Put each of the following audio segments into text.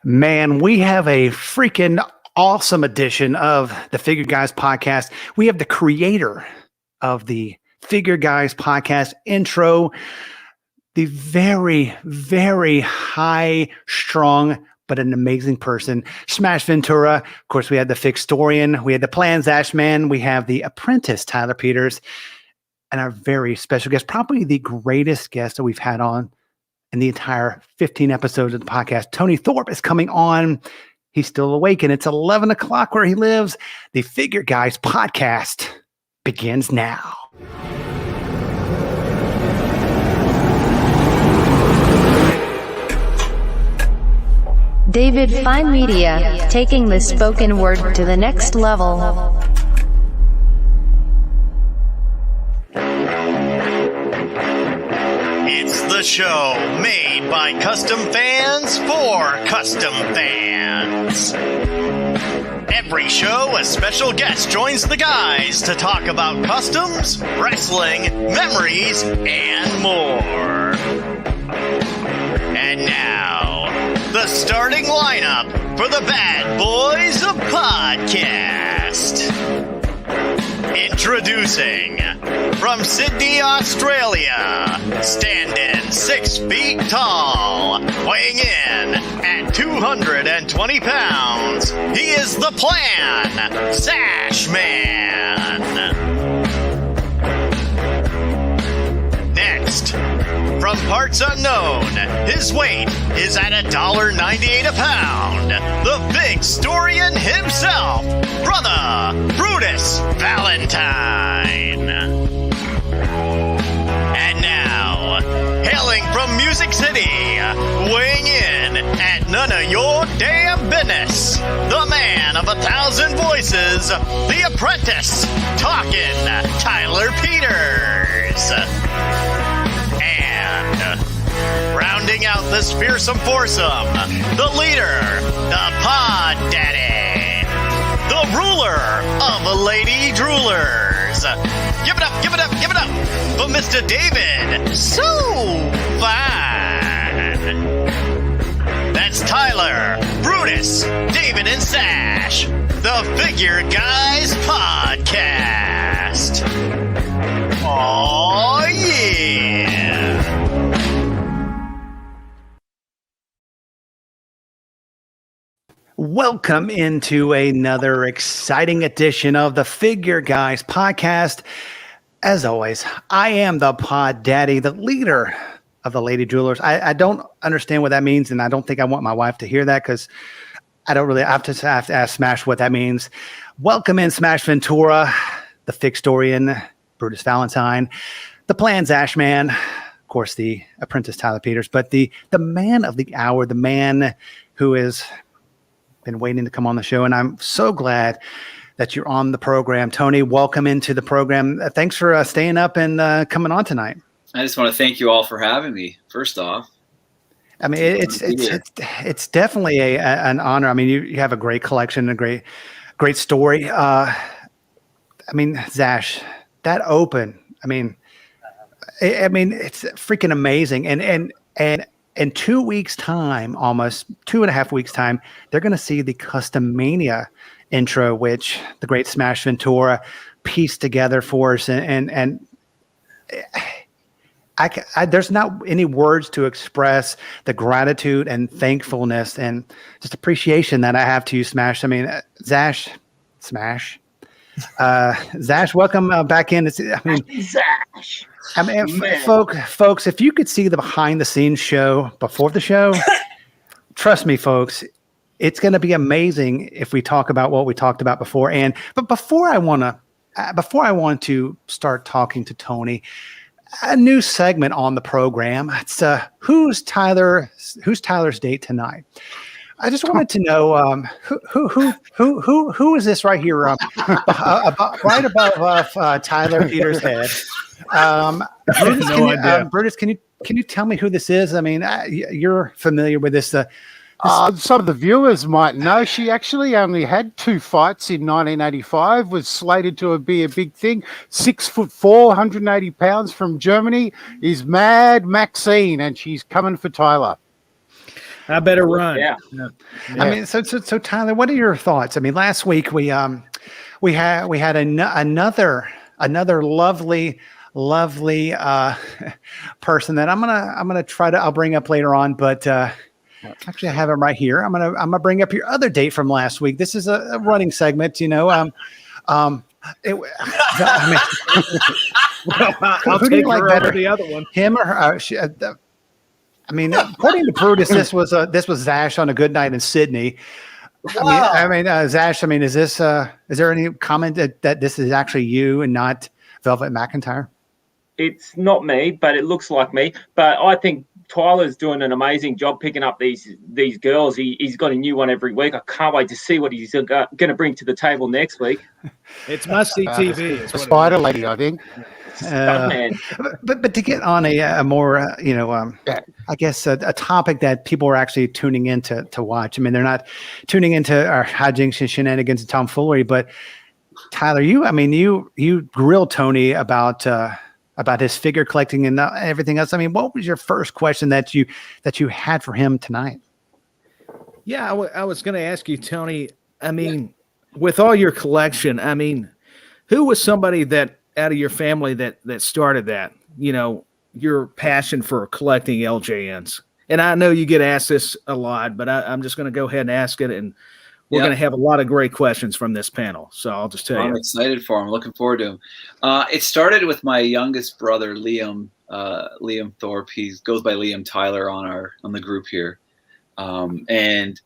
Man, we have a freaking awesome edition of the Figure Guys podcast. We have the creator of the Figure Guys podcast intro, the very, very high strung, but an amazing person, Smash Ventura. Of course, we had the Fixtorian, we had the Plans Ashman, we have the apprentice, Tyler Peters, and our very special guest, probably the greatest guest that we've had on in the entire 15 episodes of the podcast. Tony Thorpe is coming on. He's still awake, and it's 11 o'clock where he lives. The Figure Guys podcast begins now. David Fine Media, taking the spoken word to the next level. It's the show made by custom fans for custom fans. Every show, a special guest joins the guys to talk about customs, wrestling, memories, and more. And now, the starting lineup for the Bad Boys of Podcast. Introducing, from Sydney, Australia, standing 6 feet tall, weighing in at 220 pounds, he is the Plan, Sash Man. Next, from parts unknown, his weight is at $1.98 a pound, the Fixtorian himself, Brother Brutus Valentine. And now, hailing from Music City, weighing in at none of your damn business, the man of 1,000 voices, the apprentice, talking Tyler Peters. And rounding out this fearsome foursome, the leader, the Pod Daddy, the ruler of Lady Droolers. Give it up, give it up, give it up for Mr. David So Fine. That's Tyler, Brutus, David, and Sash, the Figure Guys podcast. Oh yeah! Welcome into another exciting edition of the Figure Guys podcast. As always, I am the Pod Daddy, the leader of the Lady Jewelers. I don't understand what that means, and I don't think I want my wife to hear that because I don't really have to ask Smash what that means. Welcome in, Smash Ventura, the Fixtorian, Brutus Valentine, the Plans Ashman, of course, the apprentice Tyler Peters, but the man of the hour, the man who has been waiting to come on the show, and I'm so glad that you're on the program. Tony, welcome into the program. Thanks for staying up and coming on tonight. I just want to thank you all for having me, first off. I mean, it's definitely an honor. I mean, you have a great collection, a great story. I mean, Zash, that open, I mean, it's freaking amazing. And in 2 weeks' time, almost 2.5 weeks' time, they're going to see the Custom Mania intro, which the great Smash Ventura pieced together for us. And I there's not any words to express the gratitude and thankfulness and just appreciation that I have to you, Smash. I mean, Zash, welcome back in. Zash. I mean, folks, if you could see the behind the scenes show before the show, trust me, folks, it's going to be amazing if we talk about what we talked about before. But before I want to start talking to Tony, a new segment on the program. It's who's Tyler's date tonight. I just wanted to know who is this right here, right above Tyler Peters' head. Brutus, can you tell me who this is? I mean, you're familiar with this. Some of the viewers might know she actually only had 2 fights in 1985, was slated to be a big thing. 6'4", 180 pounds from Germany is Mad Maxine, and she's coming for Tyler. I better run. Yeah. I mean, so Tyler, what are your thoughts? I mean, last week we had another lovely person that I'm gonna try to I'll bring up later on, but actually I have him right here. I'm gonna bring up your other date from last week. This is a running segment, you know. I mean, I'll who do you take like her better, over the other one. him or her? I mean, according to Brutus, this was Zash on a good night in Sydney. Zash. I mean, is there any comment that this is actually you and not Velvet McIntyre? It's not me, but it looks like me. But I think Tyler's doing an amazing job picking up these girls. He's got a new one every week. I can't wait to see what he's going to bring to the table next week. It's must-see TV. It's the Spider Lady, I think. Man. But to get on a more I guess a topic that people are actually tuning in to watch. I mean, they're not tuning into our hijinks and shenanigans and tomfoolery. But Tyler, you grilled Tony about his figure collecting and everything else. I mean, what was your first question that you had for him tonight? Yeah, I was going to ask you, Tony. I mean, with all your collection, I mean, who was somebody that out of your family that started that? You know, your passion for collecting LJNs. And I know you get asked this a lot, but I'm just going to go ahead and ask it, and we're going to have a lot of great questions from this panel. So I'll just tell you. I'm excited for him. Looking forward to him. It started with my youngest brother, Liam Thorpe. He goes by Liam Tyler on the group here. And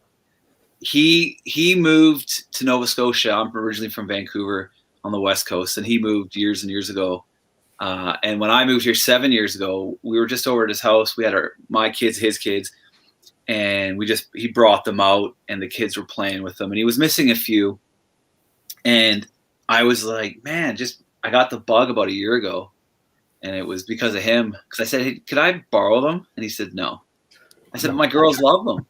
he moved to Nova Scotia. I'm originally from Vancouver on the West Coast, and he moved years and years ago. And when I moved here 7 years ago, we were just over at his house. We had my kids, his kids, and he brought them out, and the kids were playing with them, and he was missing a few. And I was like, man, I got the bug about a year ago, and it was because of him. Because I said, hey, could I borrow them? And he said, no. I said, my girls love them.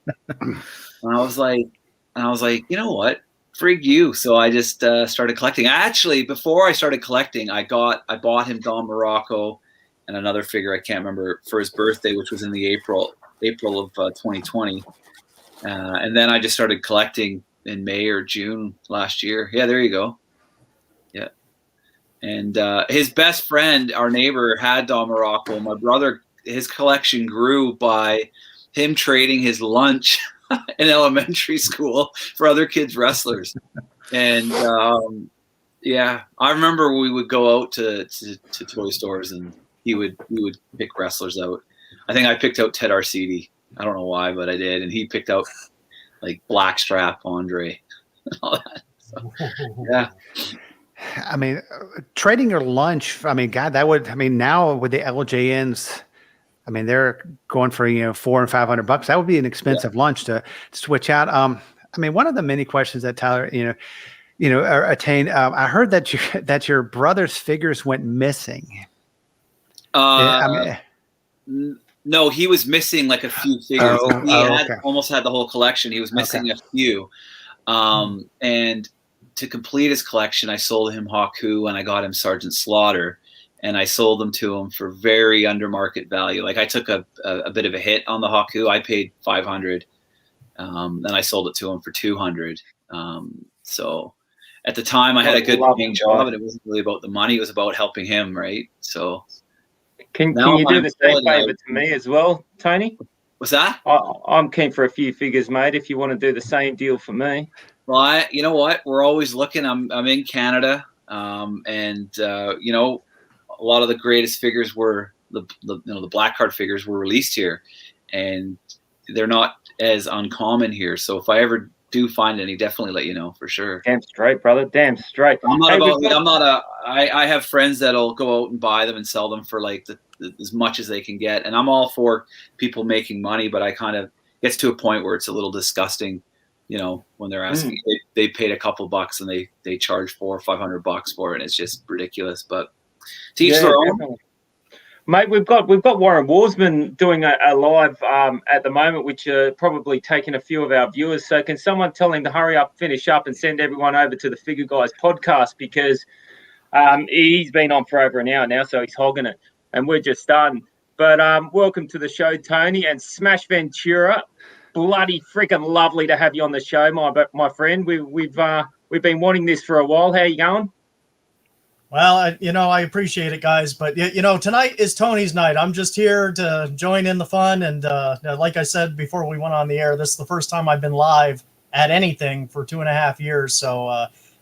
And I was like, you know what? Frig you. So I just started collecting. Actually, before I started collecting, I bought him Don Morocco and another figure I can't remember for his birthday, which was in the April of 2020. And then I just started collecting in May or June last year. Yeah, there you go. Yeah. And his best friend, our neighbor, had Don Morocco. My brother, his collection grew by him trading his lunch in elementary school for other kids' wrestlers. And I remember we would go out to toy stores, and we would pick wrestlers out. I think I picked out Ted Arcidi. I don't know why, but I did. And he picked out like Blackstrap, Andre, and all that. So, yeah. I mean, trading your lunch, I mean, God, now with the LJNs, I mean, they're going for, $400 and $500. That would be an expensive lunch to switch out. I mean, one of the many questions that Tyler, attained. I heard that your brother's figures went missing. No, he was missing like a few figures. Almost had the whole collection. He was missing a few. And to complete his collection, I sold him Haku, and I got him Sergeant Slaughter. And I sold them to him for very under market value. Like I took a bit of a hit on the Haku. I paid $500, and I sold it to him for $200. So at the time, I had a good paying job, and it wasn't really about the money. It was about helping him, right? So can you do the same favor to me as well, Tony? What's that? I'm keen for a few figures, mate. If you want to do the same deal for me. Well, you know what? We're always looking. I'm in Canada, a lot of the greatest figures were the black card figures were released here, and they're not as uncommon here. So if I ever do find any, definitely let you know for sure. Damn straight, brother. Damn straight. I have friends that'll go out and buy them and sell them for like as much as they can get. And I'm all for people making money, but I kind of gets to a point where it's a little disgusting, when they're asking, they paid a couple bucks and they charge $400 or $500 for it. And it's just ridiculous, but teach their own. Definitely. Mate, we've got Warren Warsman doing a live at the moment, which are probably taking a few of our viewers. So can someone tell him to hurry up, finish up, and send everyone over to the Figure Guys podcast, because he's been on for over an hour now, so he's hogging it, and we're just starting. But welcome to the show, Tony, and Smash Ventura. bloody freaking lovely to have you on the show, my friend. We've been wanting this for a while. How you going? Well, I appreciate it, guys. But, tonight is Tony's night. I'm just here to join in the fun. And like I said before we went on the air, this is the first time I've been live at anything for 2.5 years. So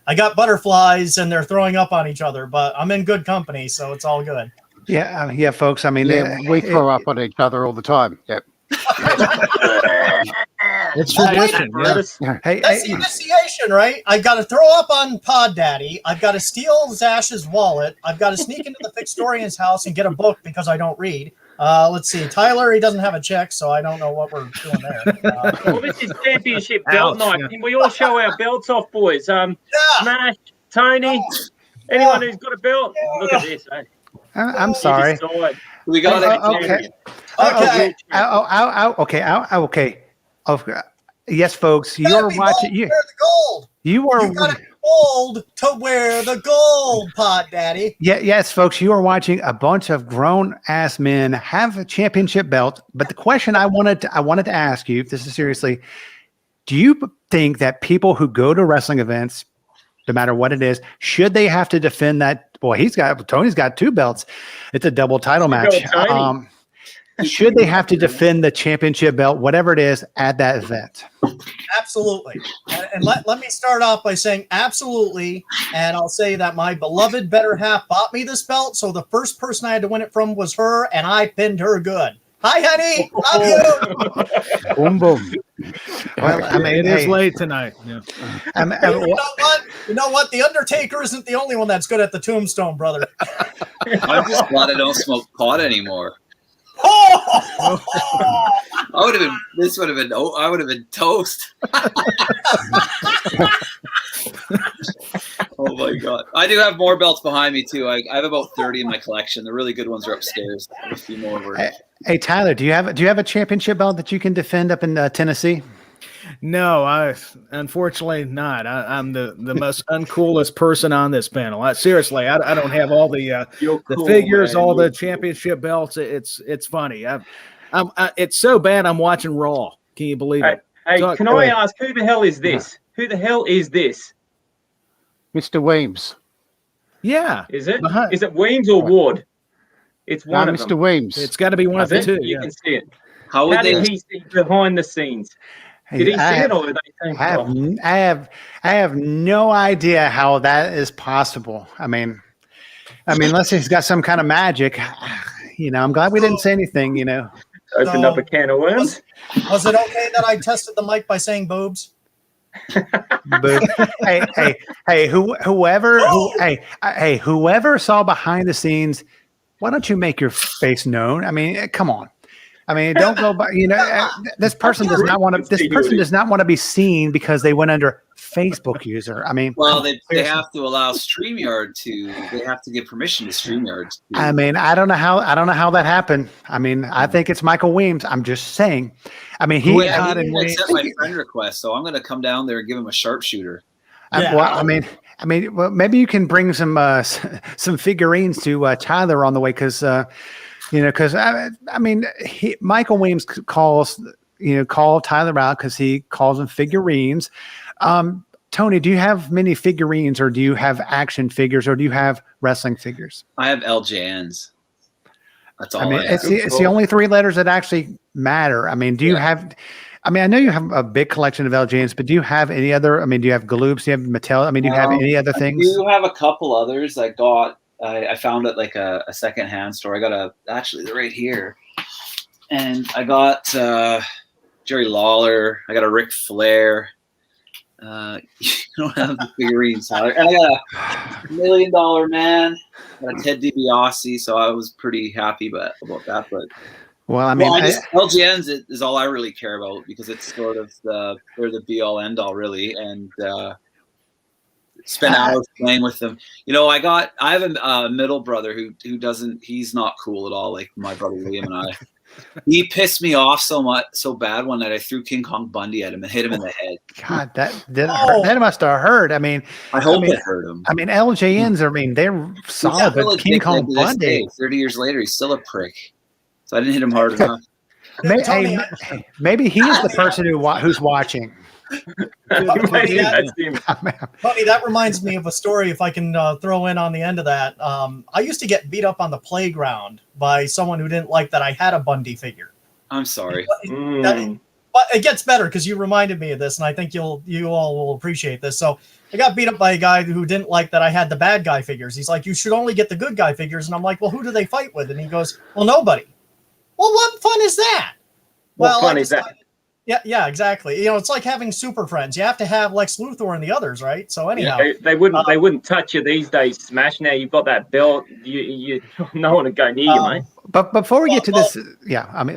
I got butterflies and they're throwing up on each other, but I'm in good company. So it's all good. Yeah, folks. I mean, we throw up on each other all the time. Yep. It's tradition. Hey, That's the initiation, right? I got to throw up on Pod Daddy. I've got to steal Zash's wallet. I've got to sneak into the Fixtorian's house and get a book because I don't read. Let's see. Tyler, he doesn't have a check, so I don't know what we're doing there. Well, this is championship belt night. Can we all show our belts off, boys? Smash, Tony, anyone who's got a belt? Look at this. Eh? I'm sorry. We got it. Okay. Okay. Yes, folks, you're watching. Wear the gold. You are. You got to be bold to wear the gold, Pod Daddy. Yes, folks, you are watching a bunch of grown-ass men have a championship belt. But the question I wanted to ask you, if this is seriously, do you think that people who go to wrestling events, no matter what it is, should they have to defend that? Boy, Tony's got 2 belts. It's a double title match. Should they have to defend the championship belt, whatever it is, at that event? Absolutely. And let me start off by saying absolutely. And I'll say that my beloved better half bought me this belt. So the first person I had to win it from was her, and I pinned her good. Hi, honey. Love you. Boom, boom. Well, I mean, it is late tonight. Yeah. You know what? The Undertaker isn't the only one that's good at the tombstone, brother. I'm just glad I don't smoke pot anymore. Oh! I would have been toast. Oh my God. I do have more belts behind me too. I have about 30 in my collection. The really good ones are upstairs. A few more. Hey, Tyler, do you have a championship belt that you can defend up in Tennessee? No, unfortunately not. I'm the most uncoolest person on this panel. Seriously, I don't have all the figures, man. All the championship belts. It's funny. It's so bad. I'm watching Raw. Can you believe it? Hey, can I ask who the hell is this? Who the hell is this? Mr. Weems. Yeah. Is it? Is it Weems or Ward? It's one of Mr. them. Weems. It's got to be one of the two. You can see it. How did he see behind the scenes? Did he see it, or did they think? I have no idea how that is possible. I mean, unless he's got some kind of magic, I'm glad we didn't say anything. Opened up a can of worms. Was it okay that I tested the mic by saying boobs? Boob. Whoever saw behind the scenes, why don't you make your face known? I mean, come on. I mean, don't go by. This person does not want to. This person does not want to be seen because they went under Facebook user. I mean, well, they have to allow StreamYard to. They have to give permission to StreamYard. I mean, I don't know how that happened. I mean, I think it's Michael Weems. I'm just saying. I mean, he didn't accept my friend request, so I'm going to come down there and give him a sharpshooter. Well, maybe you can bring some figurines to Tyler on the way because. Because Michael Weems call Tyler out because he calls them figurines. Tony, do you have many figurines, or do you have action figures, or do you have wrestling figures? I have LJNs. That's all. It's the only 3 letters that actually matter. I mean, do you have? I mean, I know you have a big collection of LJNs, but do you have any other? I mean, do you have Galoops? Do you have Mattel? I mean, do you have any other things? I do have a couple others. I found it like a secondhand store. I got they're right here. And I got Jerry Lawler. I got a Ric Flair. You don't have the figurines, Tyler. And I got a $1 Million Man. I got a Ted DiBiase, so I was pretty happy about that. But LGNs is all I really care about because it's sort of they're the be all end all really, and spend hours playing with them. I have a middle brother who doesn't. He's not cool at all, like my brother Liam and I. He pissed me off so bad one night. I threw King Kong Bundy at him and hit him in the head. God, that must have hurt. I mean, I hope it hurt him. I mean, LJNs. I mean, they're solid, but King Kong Bundy. 30 years later, he's still a prick. So I didn't hit him hard enough. Tony, Maybe he is the person who's watching. Maybe that's him. Tony, that reminds me of a story. If I can throw in on the end of that, I used to get beat up on the playground by someone who didn't like that I had a Bundy figure. I'm sorry. But it gets better because you reminded me of this, and I think you all will appreciate this. So I got beat up by a guy who didn't like that I had the bad guy figures. He's like, "You should only get the good guy figures," and I'm like, "Well, who do they fight with?" And he goes, "Well, nobody." Well, what fun is that? What fun is that? Yeah, exactly. You know, it's like having super friends. You have to have Lex Luthor and the others, right? So anyhow, they wouldn't touch you these days. Smash! Now you've got that belt. You no one would go near you, mate. But before we get to this,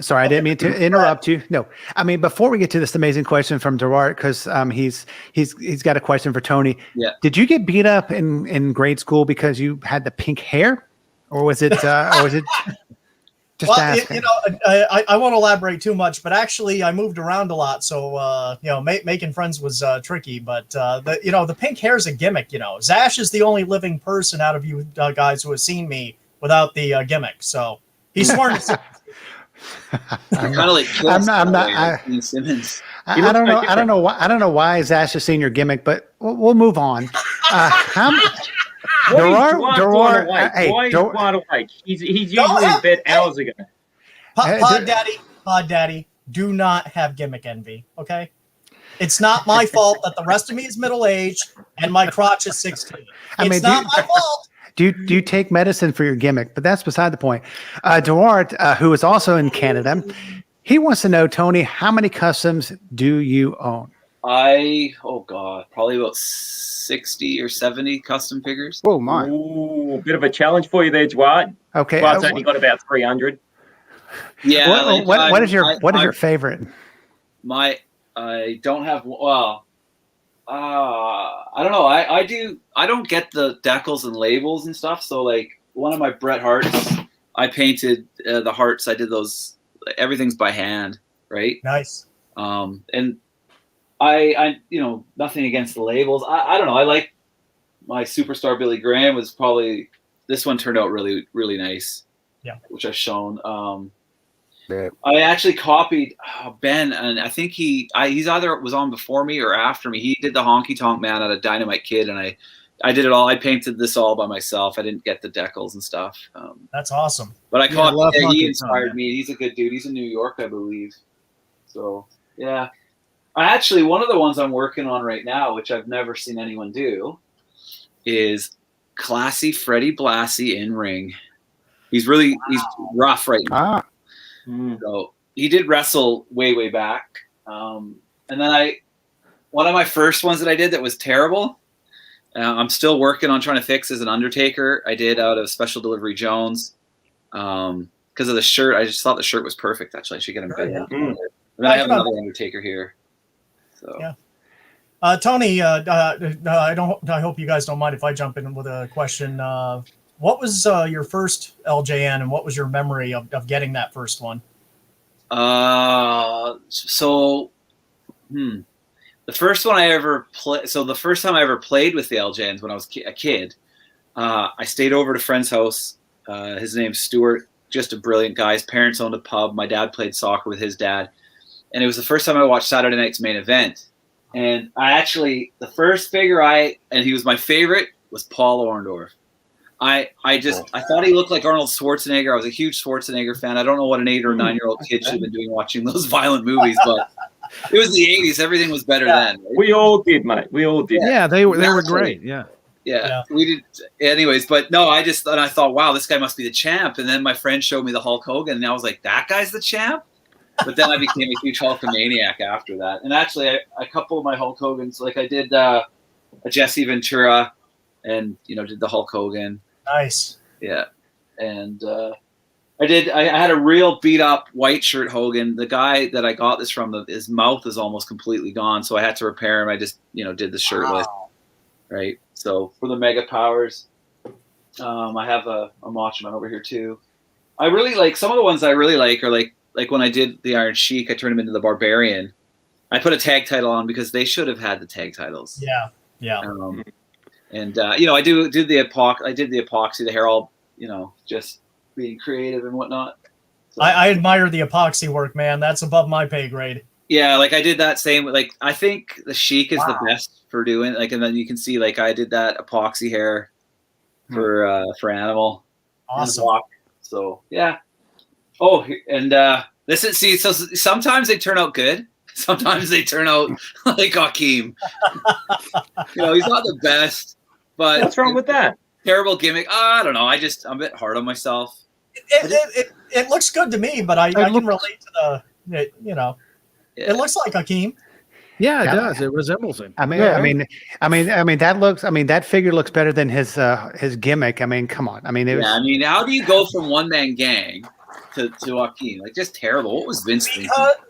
sorry, I didn't mean to interrupt you. No, I mean, before we get to this amazing question from Gerard, because he's got a question for Tony. Yeah. Did you get beat up in grade school because you had the pink hair, or was it just asking? You know, I won't elaborate too much, but actually I moved around a lot, so you know, making friends was tricky. But the pink hair is a gimmick. You know, Zash is the only living person out of you guys who has seen me without the gimmick. So he's sworn to. Kind of like I'm not. Simmons. I don't know why Zash is seeing your gimmick, but we'll move on. Why is Duarte awake? He's usually in bed hours ago. Pod Daddy, do not have gimmick envy, okay? It's not my fault that the rest of me is middle-aged and my crotch is 16. It's not my fault. Do you take medicine for your gimmick? But that's beside the point. Duarte, who is also in Canada, he wants to know, Tony, how many customs do you own? Probably about 60 or 70 custom figures. Oh my! Ooh, a bit of a challenge for you there, Duarte. Okay, Duarte's only got about 300. Yeah. What is your favorite? I don't have. Well, I don't know. I don't get the decals and labels and stuff. So like one of my Bret Harts, I painted the hearts. I did those. Everything's by hand, right? Nice. And I nothing against the labels. I don't know. I like my Superstar Billy Graham was probably this one turned out really, really nice. Yeah. Which I've shown. Yeah. I actually copied Ben, and I think he's either was on before me or after me. He did the Honky Tonk Man out of Dynamite Kid, and I did it all. I painted this all by myself. I didn't get the decals and stuff. That's awesome. But I copied. Honky He Tonk, inspired me. He's a good dude. He's in New York, I believe. So yeah. One of the ones I'm working on right now, which I've never seen anyone do, is classy Freddie Blassie in ring. He's rough right now. So he did wrestle way back. And then one of my first ones that I did that was terrible. I'm still working on trying to fix is an Undertaker. I did out of Special Delivery Jones. Because of the shirt, I just thought the shirt was perfect. Actually, I should get him big. And then I have another Undertaker here. So. Yeah. Tony, I hope you guys don't mind if I jump in with a question. What was your first LJN, and what was your memory of getting that first one? The first one I ever played. So the first time I ever played with the LJNs when I was a kid, I stayed over at a friend's house. His name's Stuart, just a brilliant guy. His parents owned a pub. My dad played soccer with his dad. And it was the first time I watched Saturday Night's Main Event. And the first figure and he was my favorite, was Paul Orndorff. I thought he looked like Arnold Schwarzenegger. I was a huge Schwarzenegger fan. I don't know what an 8 or 9-year-old kid should have been doing watching those violent movies, but it was the 80s. Everything was better then. Right? We all did, mate. We all did. Yeah, they were great. Yeah. Yeah, we did. Anyways, but no, I thought, wow, this guy must be the champ. And then my friend showed me the Hulk Hogan, and I was like, that guy's the champ? But then I became a huge Hulkamaniac after that. And actually, a couple of my Hulk Hogans, like I did a Jesse Ventura and, did the Hulk Hogan. Nice. Yeah. And I had a real beat up white shirt Hogan. The guy that I got this from, his mouth is almost completely gone. So I had to repair him. I just, did the shirtless. Wow. Right. So for the Mega Powers, I have a Macho Man over here too. I really like some of the ones I really like are like when I did the Iron Sheik, I turned him into the Barbarian. I put a tag title on because they should have had the tag titles. Yeah. Yeah. I did the epoxy, the hair all, just being creative and whatnot. I admire the epoxy work, man. That's above my pay grade. Yeah, like I did that same. Like I think the Sheik is the best for doing. Like, and then you can see like I did that epoxy hair for Animal. Awesome. So yeah. Oh, and this is so sometimes they turn out good. Sometimes they turn out like Hakeem. He's not the best, but what's wrong with that? Terrible gimmick. I don't know. I'm a bit hard on myself. It looks good to me, but I can relate to it looks like Hakeem. Yeah, it does. It resembles him. That figure looks better than his gimmick. I mean, come on. I mean, how do you go from one man gang to Hakeem? Like, just terrible. What was Vince thinking?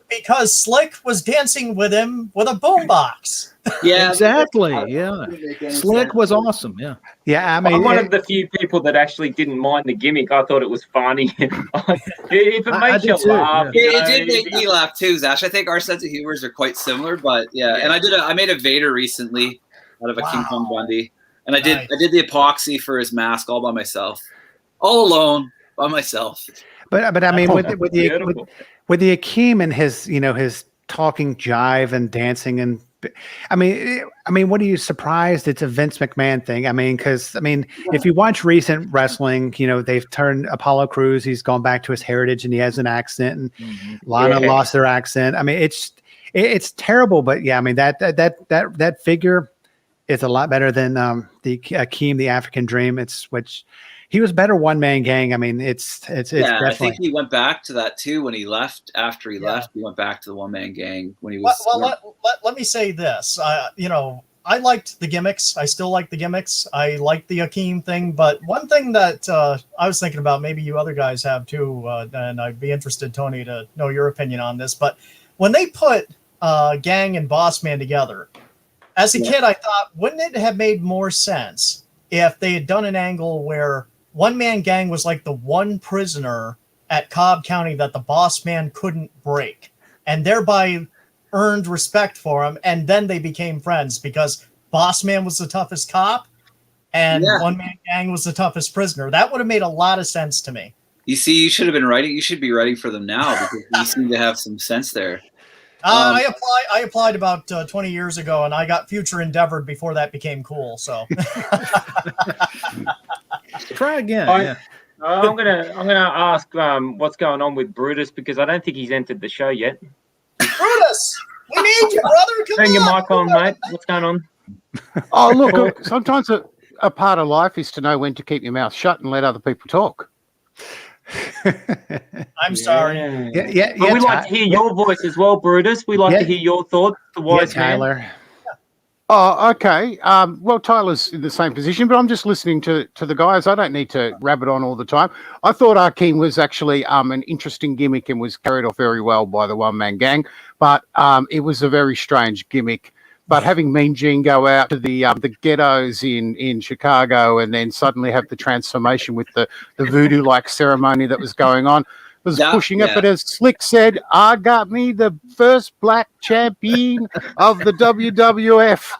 Because Slick was dancing with him with a boombox. Yeah, exactly. Yeah, Slick was awesome. Yeah, yeah. I mean, I'm one of the few people that actually didn't mind the gimmick. I thought it was funny. If it makes you laugh, it did make me laugh too, Zash. I think our sense of humors are quite similar, but yeah. And I made a Vader recently out of a King Kong Bundy, and I did the epoxy for his mask all by myself, all alone by myself. But I mean, with the Hakeem and his talking jive and dancing and I mean, what are you surprised? It's a Vince McMahon thing. I mean, if you watch recent wrestling, they've turned Apollo Crews. He's gone back to his heritage and he has an accent, and Lana lost their accent. I mean, it's terrible, but yeah, I mean that figure is a lot better than the Hakeem, the African Dream. He was better one man gang. I mean, it's definitely. I think he went back to that too when he left. After he left, he went back to the one man gang when he was. Well, let me say this. I liked the gimmicks. I still like the gimmicks. I like the Hakeem thing. But one thing that I was thinking about, maybe you other guys have too, and I'd be interested, Tony, to know your opinion on this. But when they put Gang and Boss Man together, as a kid, I thought, wouldn't it have made more sense if they had done an angle where One Man Gang was like the one prisoner at Cobb County that the Boss Man couldn't break, and thereby earned respect for him, and then they became friends because Boss Man was the toughest cop and One Man Gang was the toughest prisoner. That would have made a lot of sense to me. You see, you should have been writing. You should be writing for them now because you seem to have some sense there. I applied about 20 years ago, and I got future endeavored before that became cool. So try again. I'm gonna ask what's going on with Brutus because I don't think he's entered the show yet. Brutus, we need you, brother. Come Turn your mic on, mate. What's going on? Oh, look. Sometimes a part of life is to know when to keep your mouth shut and let other people talk. I'm sorry. Yeah. But we like to hear your voice as well, Brutus. We like to hear your thoughts. The wise man. Tyler. Oh, okay. Well, Tyler's in the same position, but I'm just listening to the guys. I don't need to rabbit on all the time. I thought Hakeem was actually an interesting gimmick and was carried off very well by the One Man Gang, but it was a very strange gimmick. But having Mean Gene go out to the ghettos in Chicago and then suddenly have the transformation with the voodoo-like ceremony that was going on was pushing it. But as Slick said, I got me the first black champion of the WWF.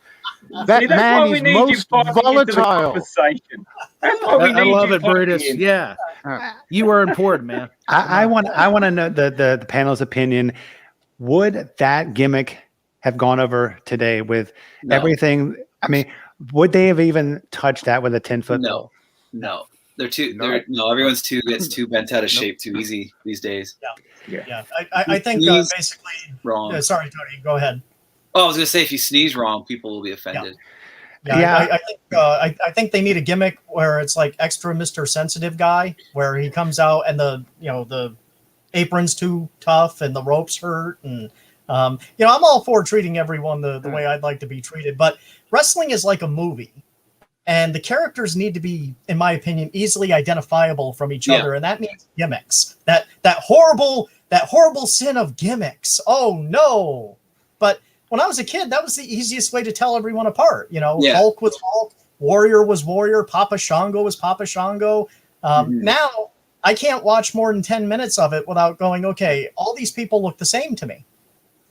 That man is most volatile. I love it, Brutus. Yeah, you are important, man. I want to know the panel's opinion. Would that gimmick have gone over today with everything? I mean, would they have even touched that with a 10-foot pole? No. Everyone's gets too bent out of shape too easy these days. Yeah. I think basically wrong. Sorry, Tony, go ahead. Oh, I was gonna say if you sneeze wrong, people will be offended. I think they need a gimmick where it's like extra Mr. Sensitive guy, where he comes out and the apron's too tough and the ropes hurt, and I'm all for treating everyone the way I'd like to be treated, but wrestling is like a movie. And the characters need to be, in my opinion, easily identifiable from each other, and that means gimmicks. That horrible sin of gimmicks. Oh no! But when I was a kid, that was the easiest way to tell everyone apart. Hulk was Hulk, Warrior was Warrior, Papa Shango was Papa Shango. Now I can't watch more than 10 minutes of it without going, okay, all these people look the same to me.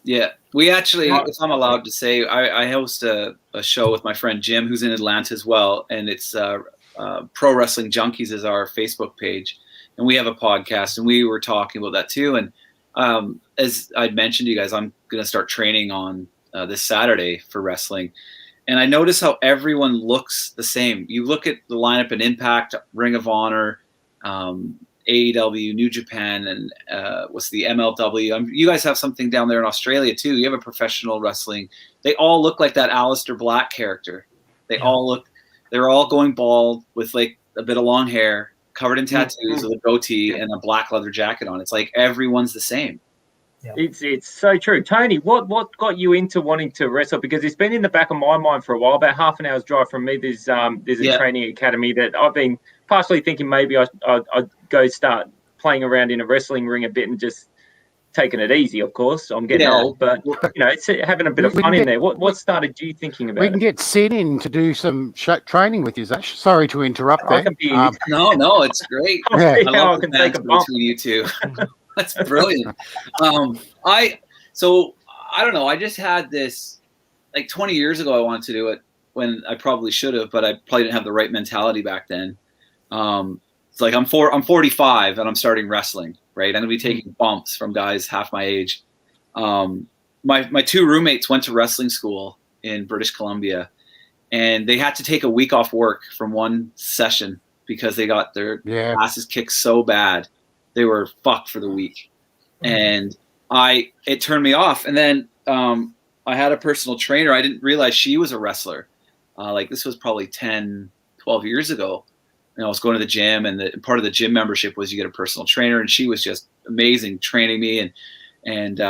Yeah, we actually, if I'm allowed to say, I host a show with my friend Jim, who's in Atlanta as well, and it's Pro Wrestling Junkies is our Facebook page, and we have a podcast, and we were talking about that too. And as I'd mentioned to you guys, I'm going to start training on this Saturday for wrestling. And I notice how everyone looks the same. You look at the lineup in Impact, Ring of Honor, AEW, New Japan, and what's the MLW. You guys have something down there in Australia too. You have a professional wrestling. They all look like that Aleister Black character. They're all going bald with like a bit of long hair, covered in tattoos with a goatee and a black leather jacket on. It's like everyone's the same. Yeah. It's so true. Tony, what got you into wanting to wrestle? Because it's been in the back of my mind for a while. About half an hour's drive from me, there's a training academy that I've been partially thinking maybe I'd go start playing around in a wrestling ring a bit and just taking it easy. Of course, I'm getting old, but it's having a bit of fun in there. What started you thinking about it? We can get Sid in to do some training with you, Zash. Sorry to interrupt there. No, it's great. Yeah. I love the banter between you two. That's brilliant. I don't know. I just had this, like 20 years ago, I wanted to do it when I probably should have, but I probably didn't have the right mentality back then. It's like I'm 45 and I'm starting wrestling, right? I'm gonna be taking bumps from guys half my age. My two roommates went to wrestling school in British Columbia, and they had to take a week off work from one session because they got their asses kicked so bad. They were fucked for the week. And it turned me off. And then I had a personal trainer. I didn't realize she was a wrestler. Like this was probably 10, 12 years ago. And I was going to the gym, and part of the gym membership was you get a personal trainer, and she was just amazing training me. And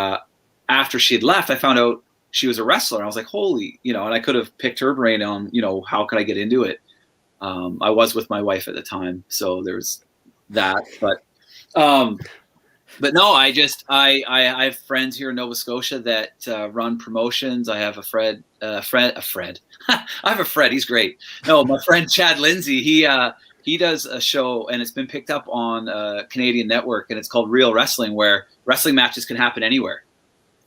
after she had left, I found out she was a wrestler. I was like, holy, and I could have picked her brain on, how could I get into it? I was with my wife at the time, so there's that. But no, I have friends here in Nova Scotia that run promotions. I have a Fred. I have a Fred. He's great. No, my friend Chad Lindsay. He does a show, and it's been picked up on a Canadian network, and it's called Real Wrestling, where wrestling matches can happen anywhere.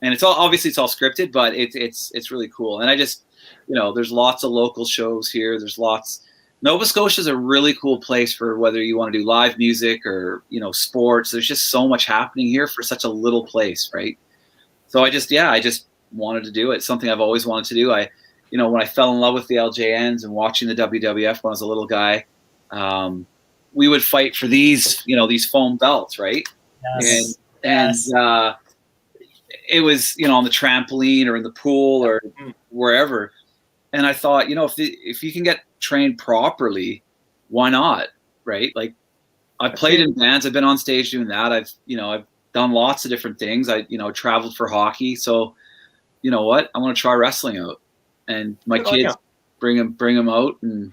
And it's all scripted, but it's really cool. And I just, there's lots of local shows here. There's lots. Nova Scotia is a really cool place for whether you want to do live music or, sports. There's just so much happening here for such a little place, right? So I just wanted to do it. Something I've always wanted to do. When I fell in love with the LJNs and watching the WWF when I was a little guy, we would fight for these foam belts, right? Yes. And it was, on the trampoline or in the pool or wherever. And I thought, if you can get trained properly, why not? Right? Like I played in bands. I've been on stage doing that. I've done lots of different things. I traveled for hockey. So you know what? I want to try wrestling out, and my kids bring them out, and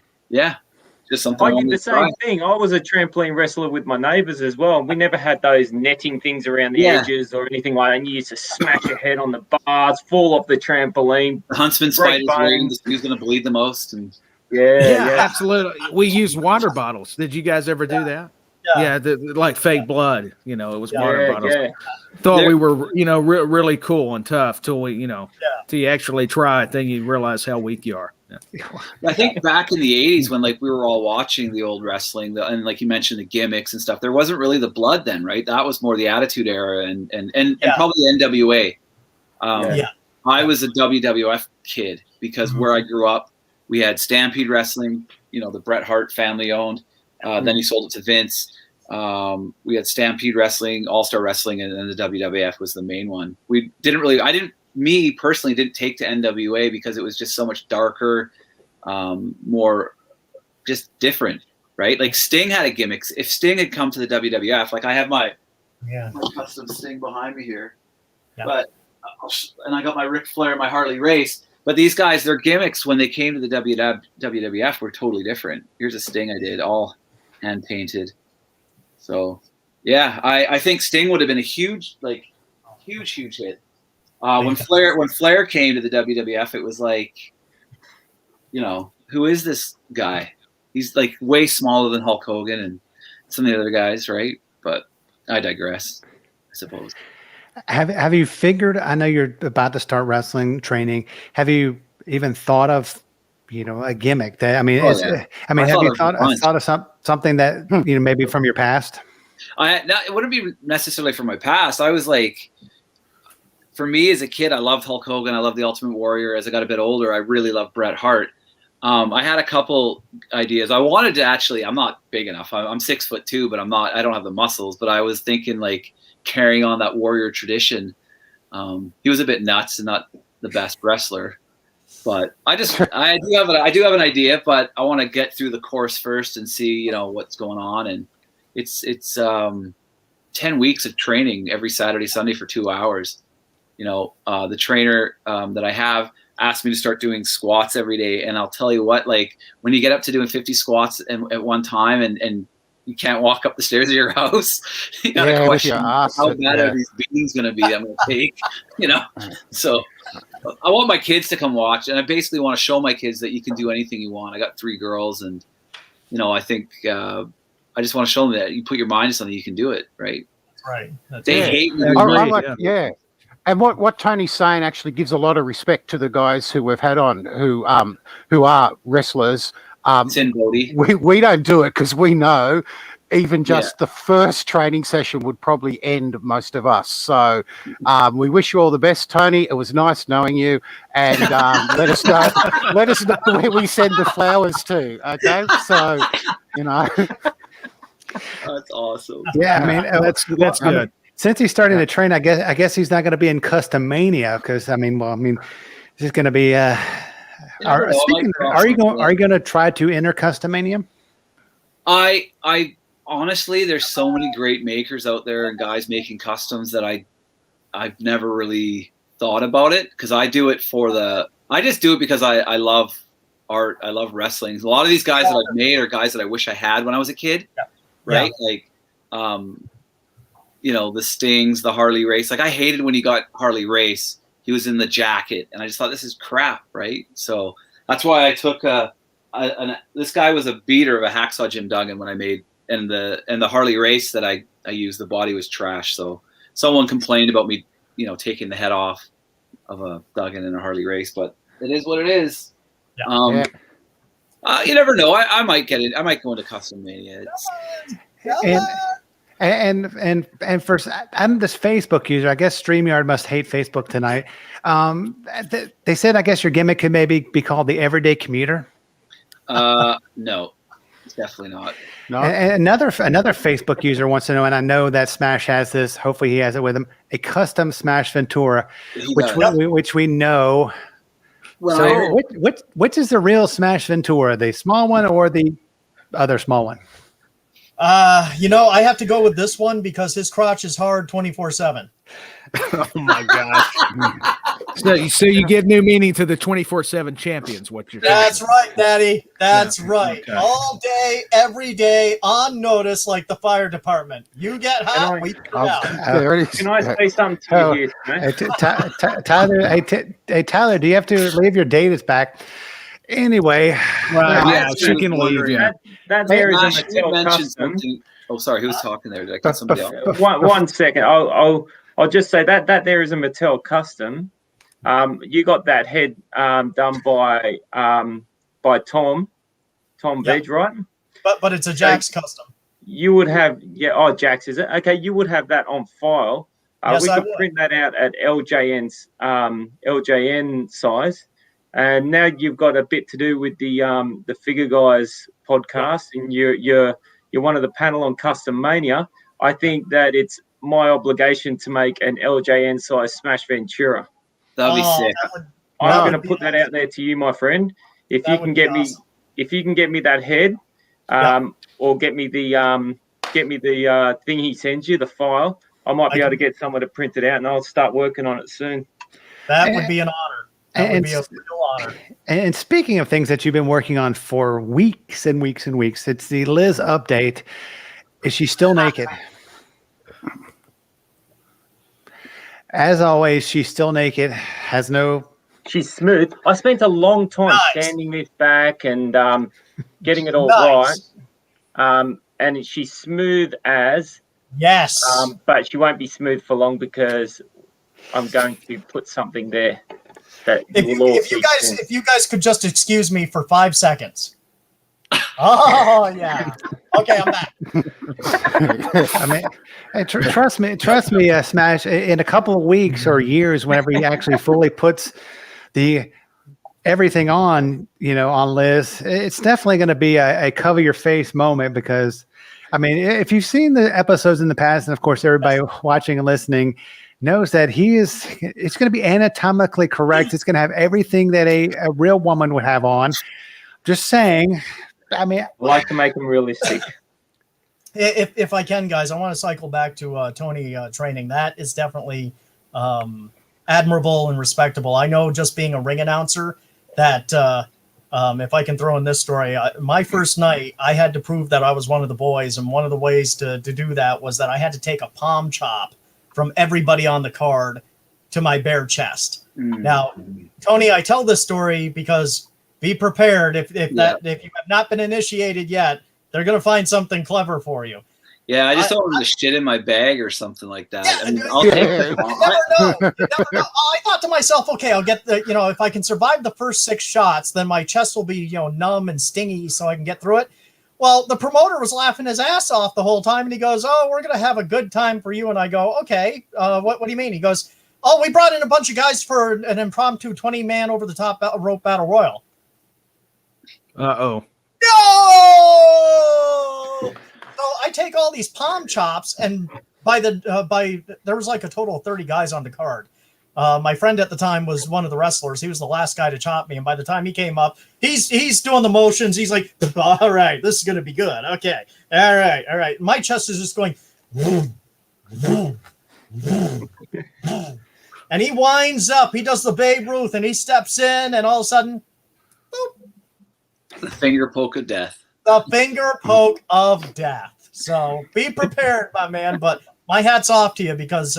just something. I did the same thing. I was a trampoline wrestler with my neighbours as well. And we never had those netting things around the edges or anything like that. And you used to smash your head on the bars, fall off the trampoline. The Huntsman spiders wearing who's going to bleed the most. And yeah, absolutely. We used water bottles. Did you guys ever do that? Yeah, like fake blood. It was water bottles. Yeah. Thought we were, really cool and tough till we, till you actually try it, then you realize how weak you are. Yeah. I think back in the 80s when we were all watching the old wrestling and like you mentioned the gimmicks and stuff, there wasn't really the blood then, right? That was more the Attitude Era and probably NWA. I was a WWF kid because where I grew up, we had Stampede Wrestling, the Bret Hart family owned. Then he sold it to Vince. We had Stampede Wrestling, All-Star Wrestling, and the WWF was the main one. Me personally didn't take to NWA because it was just so much darker, more just different, right? Like Sting had a gimmick. If Sting had come to the WWF, like I have my custom Sting behind me here, but and I got my Ric Flair, my Harley Race. But these guys, their gimmicks when they came to the WWF were totally different. Here's a Sting I did, all hand painted. So, I think Sting would have been a huge hit. When Flair came to the WWF, it was like, who is this guy? He's like way smaller than Hulk Hogan and some of the other guys, right? But I digress, I suppose. Have you figured? I know you're about to start wrestling training. Have you even thought of, a gimmick? That have you thought of something that maybe from your past? It wouldn't be necessarily from my past. I was like, for me as a kid, I loved Hulk Hogan. I loved the Ultimate Warrior. As I got a bit older, I really loved Bret Hart. I had a couple ideas. I wanted to actually, I'm not big enough. I'm 6'2", but I don't have the muscles, but I was thinking like carrying on that Warrior tradition. He was a bit nuts and not the best wrestler, but I do have an idea, but I want to get through the course first and see, what's going on. And it's 10 weeks of training every Saturday, Sunday for 2 hours. The trainer that I have asked me to start doing squats every day. And I'll tell you what, like when you get up to doing 50 squats at one time and you can't walk up the stairs of your house, you got to question how bad are these beatings going to be I'm going to take, So I want my kids to come watch. And I basically want to show my kids that you can do anything you want. I got 3 girls and, I think I just want to show them that you put your mind to something, you can do it. Right. Right. They hate me. Yeah. And what Tony's saying actually gives a lot of respect to the guys who we've had on who are wrestlers. We don't do it because we know even just the first training session would probably end most of us. So we wish you all the best, Tony. It was nice knowing you, and let us know where we send the flowers to. Okay, so that's awesome. Yeah, I mean that's good. Since he's starting to train, I guess he's not going to be in Custom Mania because this is going to be. Are you going to try to enter Custom Mania? I honestly, there's so many great makers out there and guys making customs that I've never really thought about it because I do it I just do it because I love art. I love wrestling. A lot of these guys that I've made are guys that I wish I had when I was a kid. Yeah. Right. Yeah. Like, the Stings, the Harley Race. Like I hated when he got Harley Race. He was in the jacket, and I just thought this is crap, right? So that's why I took this guy was a beater of a Hacksaw Jim Duggan when I made, and the Harley Race that I used, the body was trash. So someone complained about me, taking the head off of a Duggan in a Harley Race, but it is what it is. Yeah. You never know. I might get it. I might go into Custom Mania. And for I'm this Facebook user. I guess StreamYard must hate Facebook tonight. They said I guess your gimmick could maybe be called the Everyday Commuter. No, it's definitely not. No. And another Facebook user wants to know, and I know that Smash has this. Hopefully, he has it with him. A custom Smash Ventura, which we know. Well, so which is the real Smash Ventura, the small one or the other small one? I have to go with this one because his crotch is hard 24/7. Oh my gosh! So you give new meaning to the 24/7 champions. What you're? That's right, Daddy. That's right. Okay. All day, every day, on notice, like the fire department. You get hot, we put it out. Can I say something to you here? Tyler, Tyler, do you have to leave? Your date is back. Anyway, she can leave. Yeah, that there is a Mattel custom. Oh, sorry, who was talking there? Did I cut somebody else? One second. I'll just say that there is a Mattel custom. You got that head done by Tom Veg, right? But it's a Jax custom. You would have Jax, is it? Okay, you would have that on file. Yes, we could print that out at LJN's LJN size. And now you've got a bit to do with the Figure Guys podcast, and you're one of the panel on Custom Mania. I think that it's my obligation to make an LJN size Smash Ventura. That'll be sick. I'm going to put that out there to you, my friend. If you can get me that head, or get me the thing he sends you, the file, I might be able to get someone to print it out, and I'll start working on it soon. That would be an honor. That would be a real honor. And speaking of things that you've been working on for weeks and weeks and weeks, it's the Liz update. Is she still naked? As always, she's still naked. She's smooth. I spent a long time standing this back and getting it all right. And she's smooth as. Yes. But she won't be smooth for long because I'm going to put something there. If you guys could just excuse me for 5 seconds. Oh yeah. Okay, I'm back. I mean, hey, trust me, Smash. In a couple of weeks or years, whenever he actually fully puts the everything on, on Liz, it's definitely going to be a cover your face moment because, I mean, if you've seen the episodes in the past, and of course everybody watching and listening knows that it's going to be anatomically correct. It's going to have everything that a real woman would have on. Just saying. I mean, I like to make them realistic. If I can, guys, I want to cycle back to Tony training. That is definitely admirable and respectable. I know just being a ring announcer that if I can throw in this story, my first night, I had to prove that I was one of the boys. And one of the ways to do that was that I had to take a palm chop from everybody on the card to my bare chest. Now, Tony, I tell this story because be prepared. If you have not been initiated yet, they're going to find something clever for you. Yeah, I just told him to shit in my bag or something like that. Yeah, I mean, you never know. You never know. I thought to myself, okay, I'll get if I can survive the first 6 shots, then my chest will be, numb and stingy so I can get through it. Well, the promoter was laughing his ass off the whole time, and he goes, "Oh, we're going to have a good time for you." And I go, "Okay, what do you mean?" He goes, "Oh, we brought in a bunch of guys for an impromptu 20-man over-the-top rope battle royal." Uh-oh. No! So I take all these palm chops, and there was like a total of 30 guys on the card. My friend at the time was one of the wrestlers. He was the last guy to chop me, and by the time he came up, he's doing the motions. He's like, "All right, this is going to be good. Okay, all right." My chest is just going, vroom, vroom, vroom, vroom. And he winds up. He does the Babe Ruth, and he steps in, and all of a sudden, boop, the finger poke of death. The finger poke of death. So be prepared, my man. But my hat's off to you because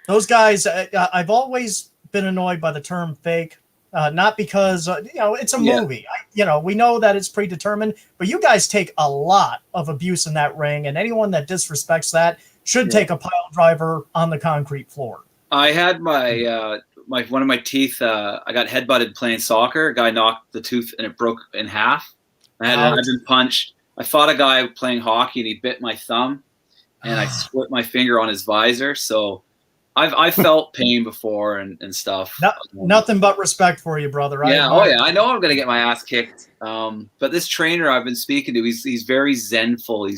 those guys, I've always been annoyed by the term fake, not because, it's a movie. We know that it's predetermined, but you guys take a lot of abuse in that ring, and anyone that disrespects that should take a pile driver on the concrete floor. I had my one of my teeth. I got headbutted playing soccer. A guy knocked the tooth and it broke in half. I've been punched. I fought a guy playing hockey and he bit my thumb, and I split my finger on his visor. So I've felt pain before and stuff. Nothing but respect for you, brother. Yeah. I know I'm gonna get my ass kicked. But this trainer I've been speaking to, he's very zenful.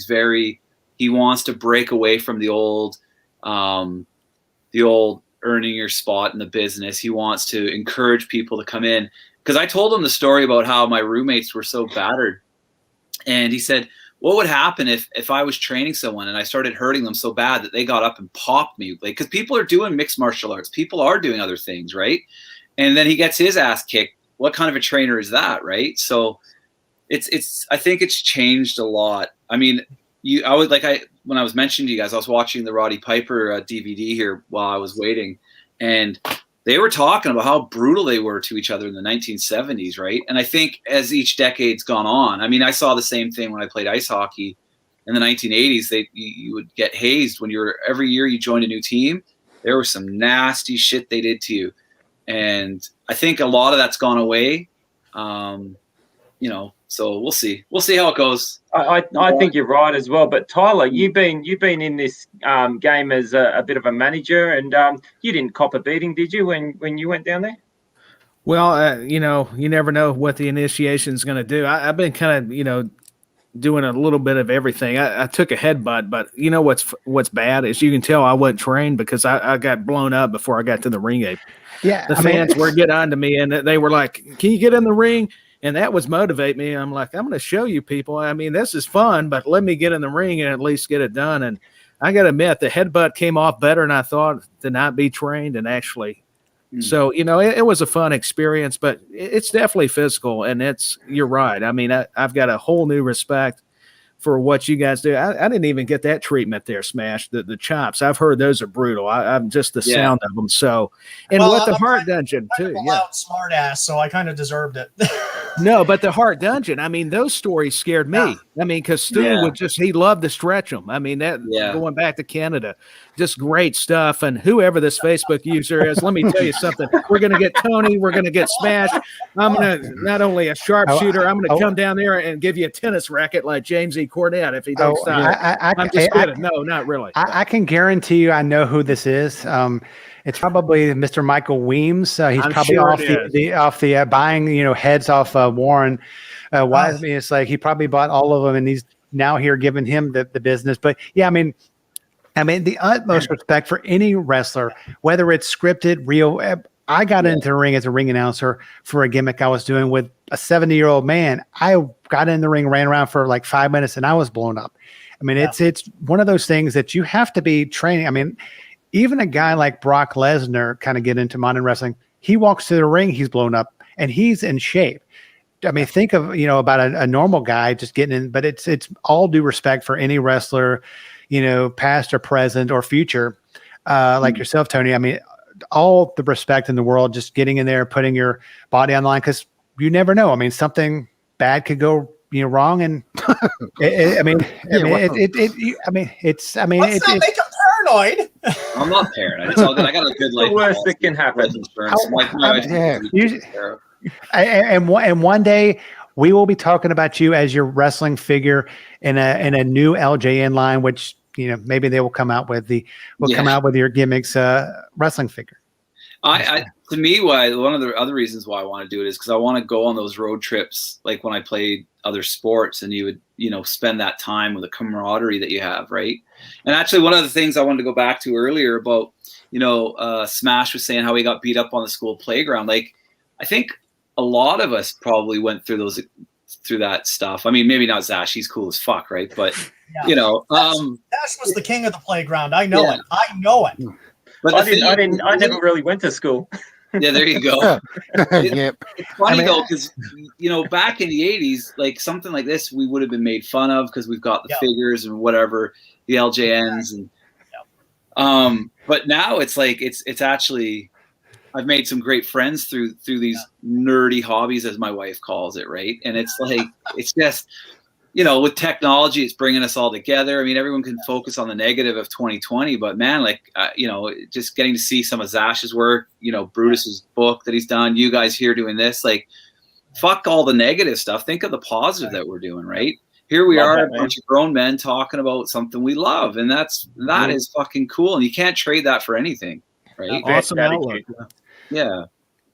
He wants to break away from the old earning your spot in the business. He wants to encourage people to come in. Because I told him the story about how my roommates were so battered. And he said, what would happen if I was training someone and I started hurting them so bad that they got up and popped me? Like, because people are doing mixed martial arts. People are doing other things, right? And then he gets his ass kicked. What kind of a trainer is that, right? So I think it's changed a lot. I mean, when I was mentioning to you guys, I was watching the Roddy Piper DVD here while I was waiting, and they were talking about how brutal they were to each other in the 1970s, right? And I think as each decade's gone on, I mean, I saw the same thing when I played ice hockey in the 1980s. You would get hazed when every year you joined a new team. There was some nasty shit they did to you, and I think a lot of that's gone away. So we'll see. We'll see how it goes. I think you're right as well. But Tyler, you've been in this game as a bit of a manager, and you didn't cop a beating, did you, when you went down there? Well, you never know what the initiation is going to do. I've been kind of, doing a little bit of everything. I took a headbutt, but what's bad is you can tell I wasn't trained because I got blown up before I got to the ring gate. Yeah, the fans were getting on to me, and they were like, "Can you get in the ring?" And that was motivate me. I'm like, I'm going to show you people. I mean, this is fun, but let me get in the ring and at least get it done. And I got to admit, the headbutt came off better than I thought to not be trained and actually. So, it was a fun experience, but it's definitely physical. And you're right. I mean, I've got a whole new respect for what you guys do. I didn't even get that treatment there, Smash. The chops. I've heard those are brutal. I'm just the sound of them. So, and the Heart Dungeon too. Yeah, smart ass. So I kind of deserved it. No, but the Heart Dungeon. I mean, those stories scared me. I mean, because Stu he loved to stretch them. I mean, going back to Canada. just great stuff. And whoever this Facebook user is, let me tell you something. We're going to get Tony. We're going to get smashed. I'm going to not only a sharpshooter, I'm going to come down there and give you a tennis racket like James E. Cornette if he don't stop. I'm just kidding. No, not really. I can guarantee you I know who this is. It's probably Mr. Michael Weems. He's probably off the buying, heads off Warren Wiseman. It's like he probably bought all of them, and he's now here giving him the business. But yeah, I mean, the utmost respect for any wrestler, whether it's scripted, real. I got into the ring as a ring announcer for a gimmick I was doing with a 70-year-old man. I got in the ring, ran around for like 5 minutes, and I was blown up. I mean, it's one of those things that you have to be training. I mean, even a guy like Brock Lesnar kind of get into modern wrestling. He walks to the ring, he's blown up, and he's in shape. I mean, think of, about a normal guy just getting in, but it's all due respect for any wrestler, past or present or future, like yourself, Tony. I mean, all the respect in the world, just getting in there, putting your body on the line, because you never know. I mean, something bad could go wrong, and Let's not make him paranoid. I'm not paranoid. It's all good. I got a good life. The worst that can happen. And one day we will be talking about you as your wrestling figure in a new LJN line, which maybe they will come out with come out with your gimmicks wrestling figure. To me, one of the other reasons why I want to do it is because I want to go on those road trips, like when I played other sports, and you would, spend that time with the camaraderie that you have, right? And actually, one of the things I wanted to go back to earlier about, Smash was saying how he got beat up on the school playground. Like, I think a lot of us probably went through that stuff. I mean, maybe not Zash, he's cool as fuck, right? But Dash was the king of the playground. I know it. But I never really went to school. Yeah, there you go. It's funny though, because back in the 80s, like something like this, we would have been made fun of because we've got the figures and whatever, the LJNs, and but now it's like it's actually, I've made some great friends through these nerdy hobbies, as my wife calls it, right? And it's like it's just, with technology, it's bringing us all together. I mean, everyone can focus on the negative of 2020, but man, just getting to see some of Zash's work, Brutus's book that he's done, you guys here doing this, like, fuck all the negative stuff. Think of the positive that we're doing, right? Here we are, a bunch of grown men talking about something we love, and that is fucking cool, and you can't trade that for anything, right? Awesome outlook. Yeah.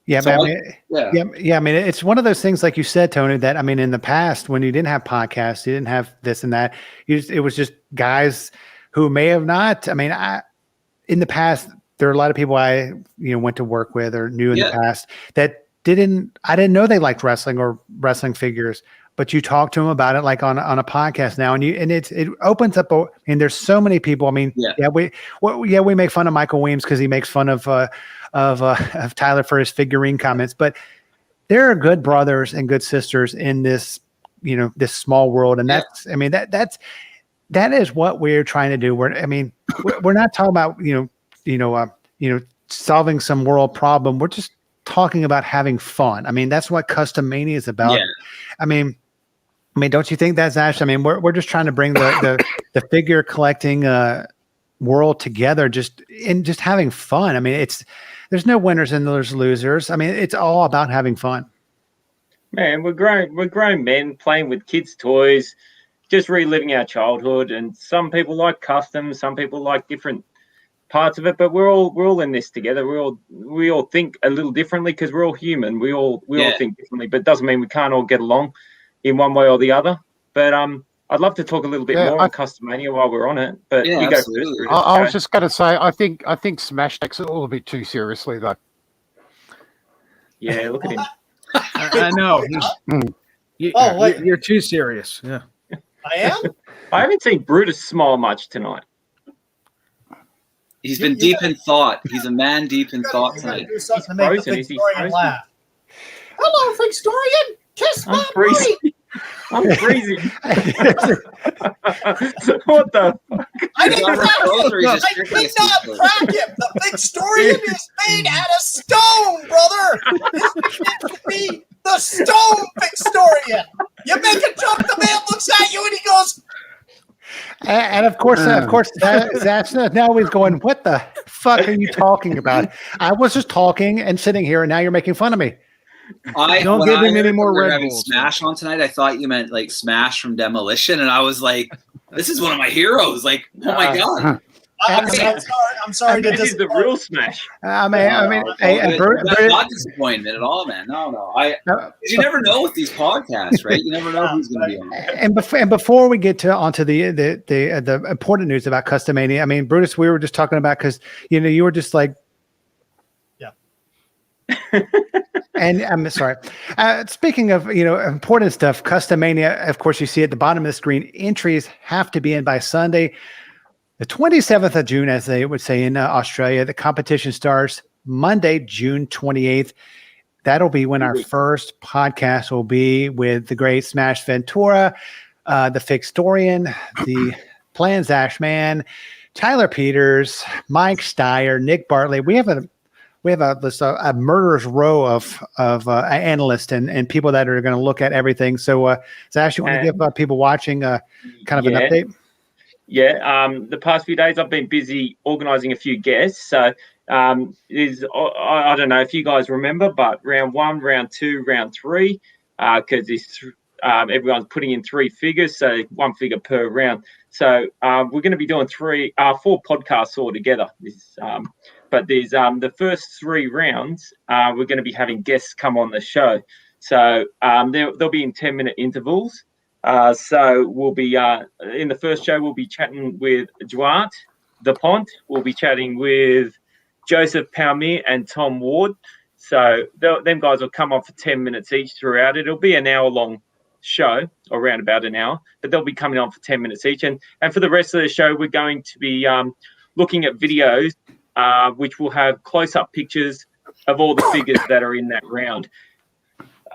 Yeah, so I mean, it's one of those things, like you said, Tony, that, I mean, in the past, when you didn't have podcasts, you didn't have this and that, it was just guys who may have not, I mean, in the past, there are a lot of people I, went to work with or knew in the past that I didn't know they liked wrestling or wrestling figures, but you talk to them about it like on a podcast now, and it opens up. And there's so many people. I mean, we make fun of Michael Weems because he makes fun of Tyler for his figurine comments, but there are good brothers and good sisters in this, this small world, and that's, I mean, that is what we're trying to do. We're not talking about solving some world problem. We're just talking about having fun. I mean, that's what Custom Mania is about. Yeah. I mean, don't you think that's actually? I mean, we're just trying to bring the figure collecting world together, just having fun. I mean, there's no winners and there's losers. I mean, it's all about having fun. Man, we're grown men playing with kids' toys, just reliving our childhood. And some people like custom, some people like different parts of it, but we're all in this together. We all think a little differently because we're all human. We all think differently, but it doesn't mean we can't all get along in one way or the other. But I'd love to talk a little bit more on Custom Mania while we're on it. But you go first. I was just going to say, I think Smash takes it a little bit too seriously, though. Yeah, look at him. I know. You're too serious. Yeah, I am. I haven't seen Brutus smile much tonight. He's been deep in thought. He's a man deep in thought tonight. Do something to make the Victorian laugh. Hello, Victorian. Kiss my booty. I'm freezing. What the fuck? I did not crack him. The Victorian is made out of stone, brother. This begins to be the stone Victorian. You make a joke, the man looks at you and he goes. And of course, that's now he's going, what the fuck are you talking about? I was just talking and sitting here, and now you're making fun of me. Don't give him any more we were Red having Bulls. Smash on tonight. I thought you meant like Smash from Demolition, and I was like, "This is one of my heroes!" Like, oh my god! I'm sorry to This is the disappoint. real Smash. Not disappointment at all, man. No. You never know with these podcasts, right? You never know who's going to be on. And before we get onto the important news about Customania, I mean, Brutus, we were just talking about because you were just like, yeah. And I'm sorry. Speaking of important stuff, Customania, of course, you see at the bottom of the screen, entries have to be in by Sunday, the 27th of June, as they would say in Australia. The competition starts Monday, June 28th. That'll be when our first podcast will be with the great Smash Ventura, the Fixtorian, the Plans Ashman, Tyler Peters, Mike Steyer, Nick Bartley. We have a murderer's row of analysts and people that are going to look at everything. So, Zash, you want to give people watching kind of an update? Yeah. The past few days, I've been busy organising a few guests. So, I don't know if you guys remember, but round 1, round 2, round 3, because everyone's putting in 3 figures, so 1 figure per round. So, we're going to be doing 4 podcasts all together. But there's the first 3 rounds, we're going to be having guests come on the show. So they'll be in 10-minute intervals. So we'll be in the first show, we'll be chatting with Duarte Dupont. We'll be chatting with Joseph Palmier and Tom Ward. So them guys will come on for 10 minutes each throughout. It'll be an hour-long show, or around about an hour, but they'll be coming on for 10 minutes each. And for the rest of the show, we're going to be looking at videos which will have close-up pictures of all the figures that are in that round.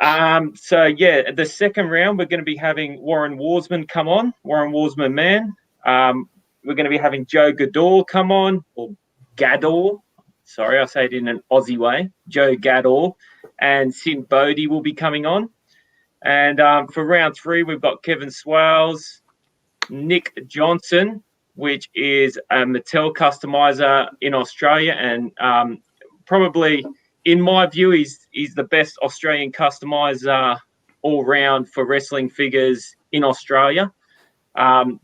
The second round, we're going to be having Warren Warsman come on, Warren Warsman man. We're going to be having Joe Gador come on, or Gador. Sorry, I say it in an Aussie way. Joe Gador. And Sin Bodie will be coming on. And for round 3, we've got Kevin Swales, Nick Johnson, which is a Mattel customizer in Australia, and probably, in my view, he's the best Australian customizer all round for wrestling figures in Australia.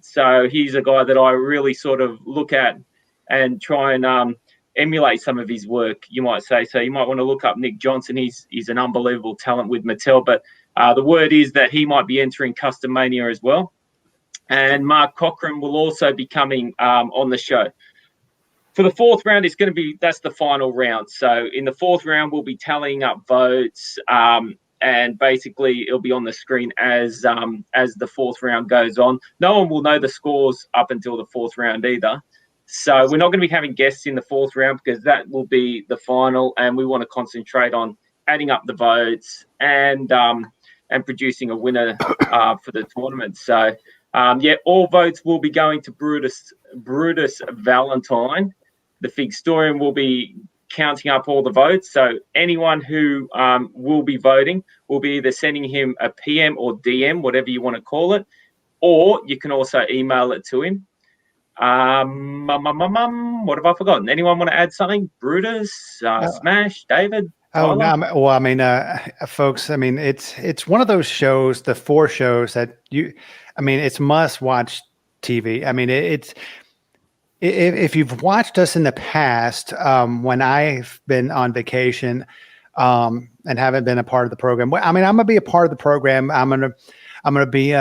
So he's a guy that I really sort of look at and try and emulate some of his work, you might say. So you might want to look up Nick Johnson. He's an unbelievable talent with Mattel, but the word is that he might be entering Customania as well. And Mark Cochran will also be coming on the show. For the 4th round, that's the final round. So in the 4th round, we'll be tallying up votes, and basically it'll be on the screen as the 4th round goes on. No one will know the scores up until the 4th round either. So we're not going to be having guests in the 4th round, because that will be the final, and we want to concentrate on adding up the votes and producing a winner for the tournament. So. All votes will be going to Brutus Valentine. The Figtorian will be counting up all the votes. So anyone who will be voting will be either sending him a PM or DM, whatever you want to call it, or you can also email it to him. What have I forgotten? Anyone want to add something? Brutus, Smash, David? Oh no! Well, I mean, folks. I mean, it's one of those shows, the 4 shows that it's must-watch TV. I mean, if you've watched us in the past, when I've been on vacation and haven't been a part of the program. I mean, I'm gonna be a part of the program. I'm gonna be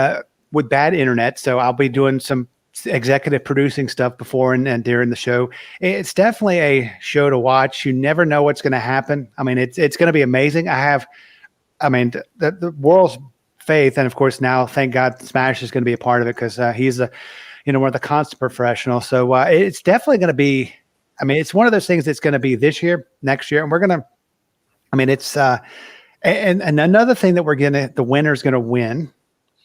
with bad internet, so I'll be doing some executive producing stuff before and during the show. It's definitely a show to watch. You never know what's going to happen. I mean, it's going to be amazing. The world's faith, and of course now, thank God, Smash is going to be a part of it, because he's one of the constant professionals. So it's definitely going to be. I mean, it's one of those things that's going to be this year, next year, and we're going to. I mean, it's and another thing that the winner's going to win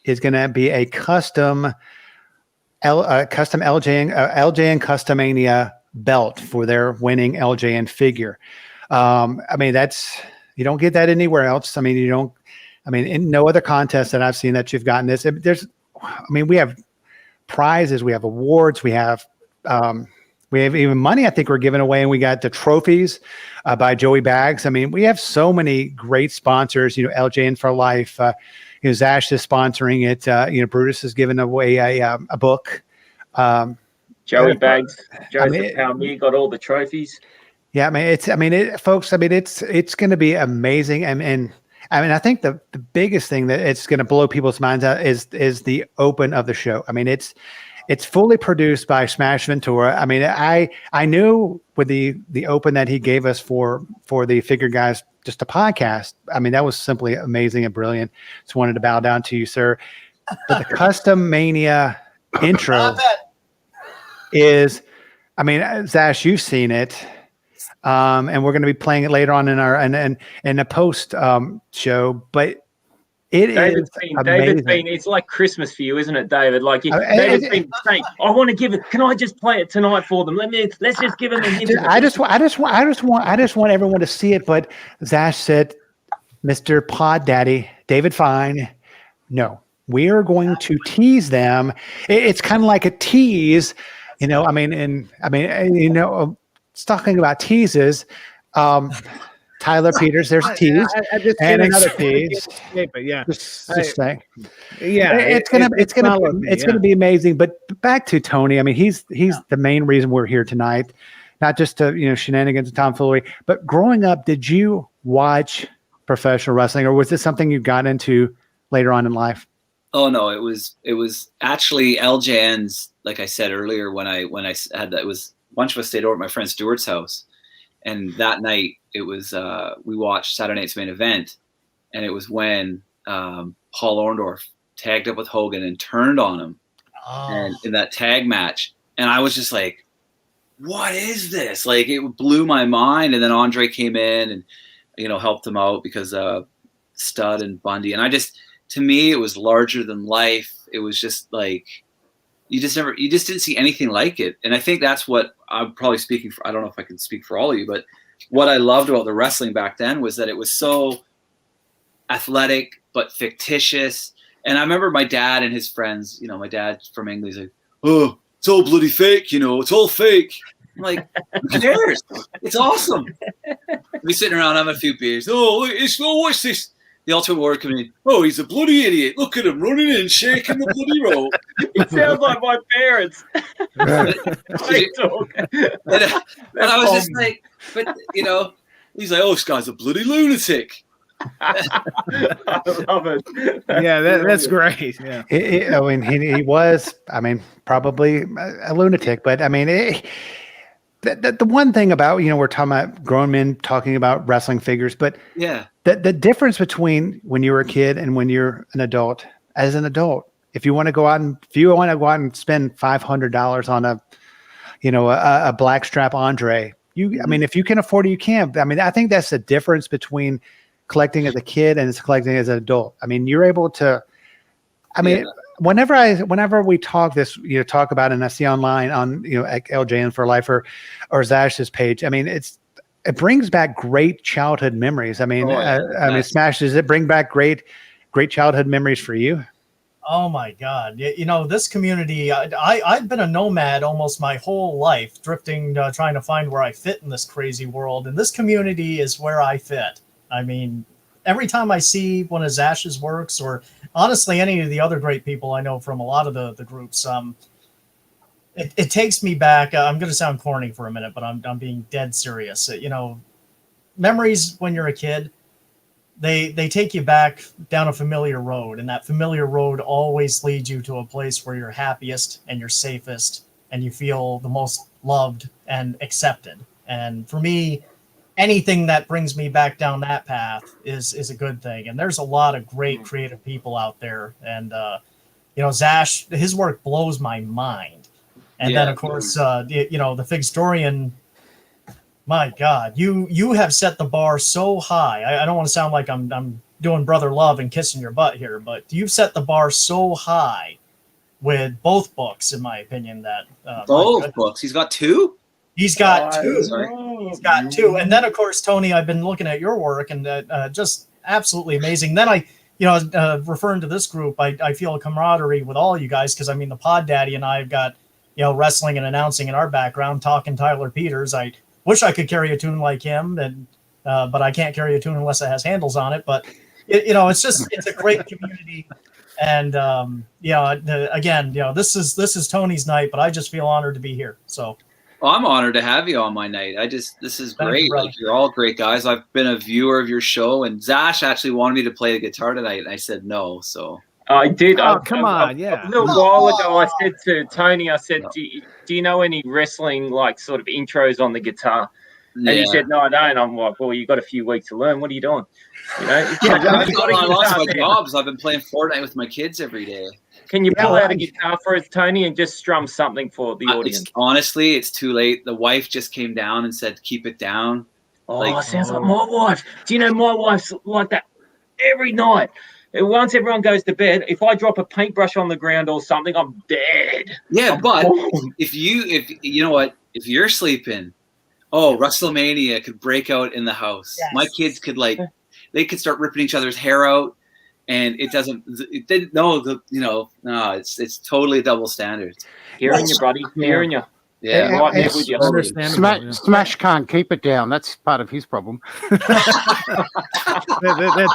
is going to be a custom LJN Customania belt for their winning LJN figure. You don't get that anywhere else. I mean, in no other contest that I've seen that you've gotten this. We have prizes, we have awards, we have even money. I think we're giving away, and we got the trophies by Joey Bags. I mean, we have so many great sponsors. LJN for Life. Zash is sponsoring it. Brutus is giving away a book. Joey Bags, Joseph Palmier got all the trophies. Yeah, folks. It's going to be amazing, and I think the biggest thing that it's going to blow people's minds out is the open of the show. It's fully produced by Smash Ventura. I knew with the open that he gave us for the Figure Guys, just a podcast. That was simply amazing and brilliant. Just wanted to bow down to you, sir. But the Custom Mania intro is, Zash, you've seen it. And we're going to be playing it later on in our in a post show, but David's been it's like Christmas for you, isn't it, David? Like David's been saying, I want to give it. Can I just play it tonight for them? Let's just give them a hint. I just want everyone to see it. But Zash said, Mr. Pod Daddy, David Fine, no, we are going to tease them. It's kind of like a tease, talking about teases. Tyler Peters, there's a tease, and another tease. Yeah, just saying. Yeah, it's gonna be amazing. But back to Tony. He's the main reason we're here tonight, not just to shenanigans and tomfoolery. But growing up, did you watch professional wrestling, or was this something you got into later on in life? Oh no, it was actually LJN's. Like I said earlier, when I had that, it was a bunch of us stayed over at my friend Stuart's house. And that night, it was we watched Saturday Night's Main Event, and it was when Paul Orndorff tagged up with Hogan and turned on him, and in that tag match. And I was just like, "What is this?" Like, it blew my mind. And then Andre came in and helped him out because Stud and Bundy. And to me, it was larger than life. It was just like you just didn't see anything like it. And I think that's what I'm probably speaking for. I don't know if I can speak for all of you, but what I loved about the wrestling back then was that it was so athletic, but fictitious. And I remember my dad and his friends, my dad's from England. He's like, "Oh, it's all bloody fake. It's all fake." I'm like, "Who cares? It's awesome." We sitting around having a few beers. "Oh, what's this? The Ultimate Warrior coming in. Oh, he's a bloody idiot. Look at him running in, shaking the bloody rope." It sounds like my parents. and I was just like, but he's like, "Oh, this guy's a bloody lunatic." I love it. Yeah, that's great. Yeah. He was, probably a lunatic, but the one thing about, we're talking about grown men talking about wrestling figures, but yeah, the difference between when you were a kid and when you're an adult, as an adult, if you want to go out and spend $500 on a blackstrap Andre, if you can afford it, you can. I think that's the difference between collecting as a kid and collecting as an adult. You're able to, whenever we talk talk about it, and I see online on, like LJN for Life or Zash's page, it brings back great childhood memories. Smash, does it bring back great childhood memories for you? Oh my God. This community, I've been a nomad almost my whole life, drifting, trying to find where I fit in this crazy world. And this community is where I fit. Every time I see one of Zash's works, or honestly, any of the other great people I know from a lot of the groups, it takes me back. I'm going to sound corny for a minute, but I'm being dead serious. Memories when you're a kid, they take you back down a familiar road, and that familiar road always leads you to a place where you're happiest and you're safest and you feel the most loved and accepted. And for me, anything that brings me back down that path is a good thing. And there's a lot of great creative people out there. And, Zash, his work blows my mind. And then, of course, the Figstorian, my God, you have set the bar so high. I don't want to sound like I'm doing brother love and kissing your butt here, but you've set the bar so high with both books, in my opinion, that both books. He's got two? He's got two. He's got two. And then, of course, Tony, I've been looking at your work, and just absolutely amazing. Then referring to this group, I feel a camaraderie with all you guys because I mean the Pod Daddy and I have got wrestling and announcing in our background, talking Tyler Peters. I wish I could carry a tune like him, and but I can't carry a tune unless it has handles on it. But it's a great community, and again, this is Tony's night, but I just feel honored to be here. So. Well, I'm honored to have you on my night. This is great. You're all great guys. I've been a viewer of your show, and Zash actually wanted me to play the guitar tonight, and I said no. So I did. Oh, come on, yeah. A little while ago, I said to Tony, I said, do you know any wrestling like sort of intros on the guitar? And he said, no, I don't. I'm like, well, you got a few weeks to learn. What are you doing? I lost my jobs. I've been playing Fortnite with my kids every day. Can you pull out a guitar for us, Tony, and just strum something for the audience? Honestly, it's too late. The wife just came down and said, keep it down. Sounds like my wife. Do you know my wife's like that every night? Once everyone goes to bed, if I drop a paintbrush on the ground or something, I'm dead. Yeah, but if you know what, if you're sleeping, WrestleMania could break out in the house. Yes. My kids could they could start ripping each other's hair out. And it's totally double standard. Hearing you, buddy. Hearing you. Yeah. Right there with you. Smash can't keep it down. That's part of his problem. That's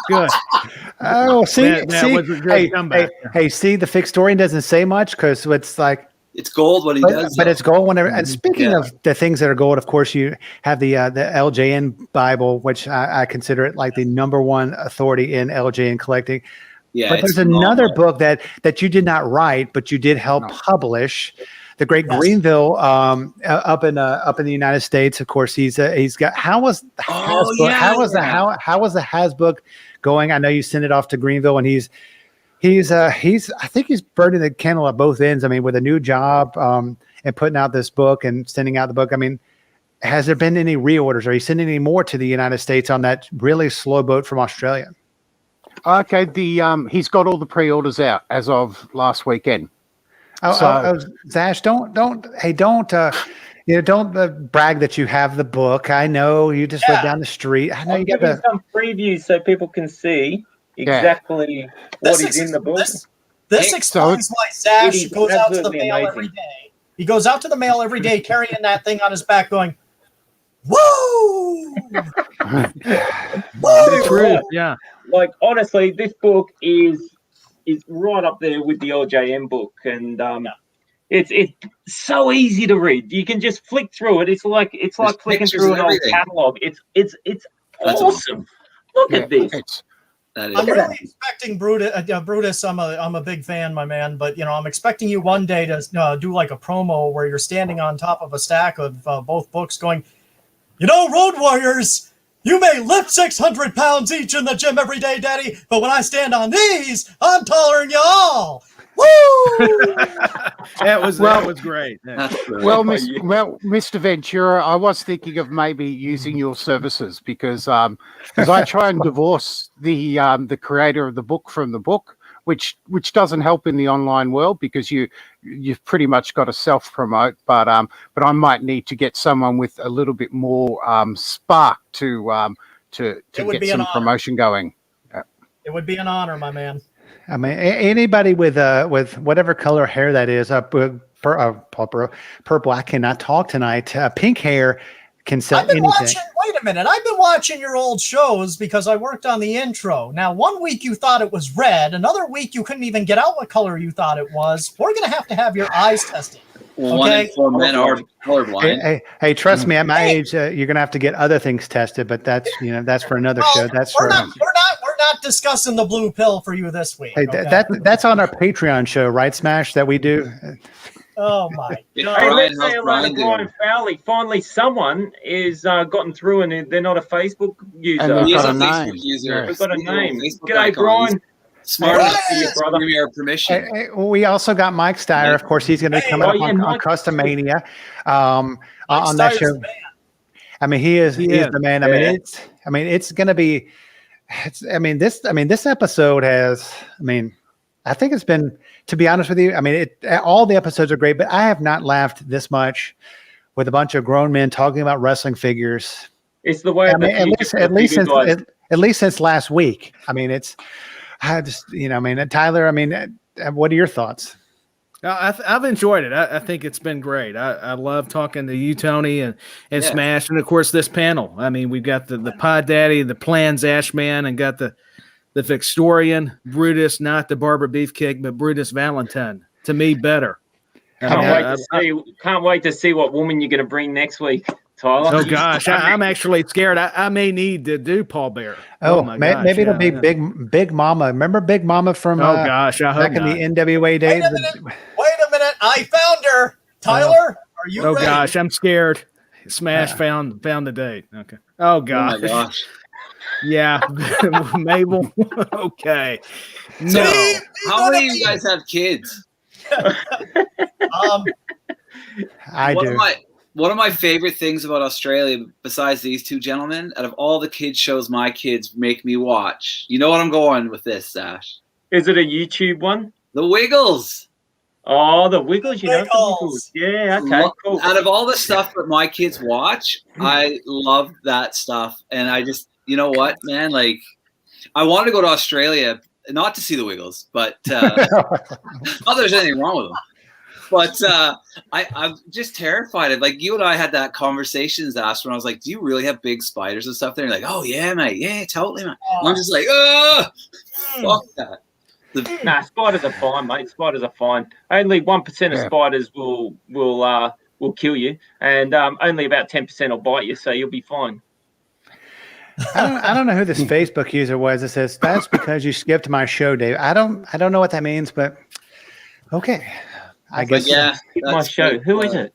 good. Oh, see, that was a great comeback. Hey, see, the fixed story doesn't say much because it's like it's gold when he does. But it's gold whenever. And speaking of the things that are gold, of course, you have the LJN Bible, which I consider it like the number one authority in LJN collecting. Yeah, but there's another book that you did not write, but you did help publish. The Great Greenville, up in the United States. Of course, he's got. How was the Has book going? I know you sent it off to Greenville, and he's I think he's burning the candle at both ends. I mean, with a new job and putting out this book and sending out the book. I mean, has there been any reorders? Are you sending any more to the United States on that really slow boat from Australia? Okay, he's got all the pre-orders out as of last weekend. Zash, don't brag that you have the book. I know you just live down the street. I know you got some previews so people can see exactly what is in the book. This explains why Zash goes out to the mail every day. He goes out to the mail every day carrying that thing on his back going, woo! The truth, yeah. Like, honestly, this book is right up there with the LJM book. And it's so easy to read. You can just flick through it. It's like flicking through an old catalog. It's awesome. Look at this. I'm really expecting Brutus. I'm a big fan, my man. But I'm expecting you one day to do like a promo where you're standing on top of a stack of both books, going, Road Warriors. You may lift 600 pounds each in the gym every day, Daddy. But when I stand on these, I'm taller than y'all. Woo! that was great. Well, Mr. Ventura, I was thinking of maybe using your services because I try and divorce the creator of the book from the book, which doesn't help in the online world because you've pretty much got to self-promote. But I might need to get someone with a little bit more spark to get some promotion going. It would be an honor, my man. I mean, anybody with whatever color hair that is, purple. I cannot talk tonight. Pink hair can sell anything. Wait a minute. I've been watching your old shows because I worked on the intro. Now, one week you thought it was red. Another week you couldn't even get out what color you thought it was. We're going to have your eyes tested. Well, 1 in 4 men are colorblind. Hey, trust me. At my age, you're going to have to get other things tested, but that's for another show. We're not discussing the blue pill for you this week. Hey, that's on our Patreon show, right, Smash? That we do. Oh my! Let's say hello to Brian Fowley. Finally, someone is gotten through, and they're not a Facebook user. He's a Facebook user. We've got a name. G'day, Brian. Smart enough to give me our permission. We also got Mike Steyer. Of course, he's going to be coming up on Custom Mania on that show. I mean, he is the man. I mean, it's going to be. This episode has. I think it's been. To be honest with you, all the episodes are great, but I have not laughed this much with a bunch of grown men talking about wrestling figures. It's the way. At least since last week. I just, I mean, Tyler, I mean, what are your thoughts? I've enjoyed it. I think it's been great. I love talking to you, Tony, and Yeah. Smash, and of course this panel. I mean, we've got the Pod Daddy, the Plans Ashman, and got the Victorian Brutus, not the Barber Beefcake, but Brutus Valentine. To me, better. Can't wait to see what woman you're going to bring next week, Tyler. Oh gosh, I'm actually scared. I may need to do Paul Bear. My gosh, maybe it'll be Big Mama. Remember Big Mama from gosh, I hope back in the NWA days? Wait a minute, I found her. Tyler, are you ready? Oh gosh, I'm scared. Smash found the date. Okay. Oh gosh. Oh my gosh. Yeah, Mabel. Okay. No. How many of you guys have kids? I do. One of my favorite things about Australia, besides these two gentlemen, out of all the kids shows my kids make me watch, you know what I'm going with this, Sash? Is it a YouTube one? The Wiggles. Oh, the Wiggles, you know. The Wiggles. Yeah, okay, cool. Out of all the stuff that my kids watch, I love that stuff. And I just, you know what, man? Like, I wanted to go to Australia, not to see the Wiggles, but not that there's anything wrong with them. But I'm just terrified. Like, you and I had that conversation last when I was like, do you really have big spiders and stuff there? And you're like, oh, yeah, mate. Yeah, totally, man. And I'm just like, fuck that. Nah, spiders are fine, mate. Spiders are fine. Only 1% of spiders will kill you, and only about 10% will bite you, so you'll be fine. I don't know who this Facebook user was that says that's because you skipped my show, Dave. I don't know what that means, but okay. I guess my show. Who is it?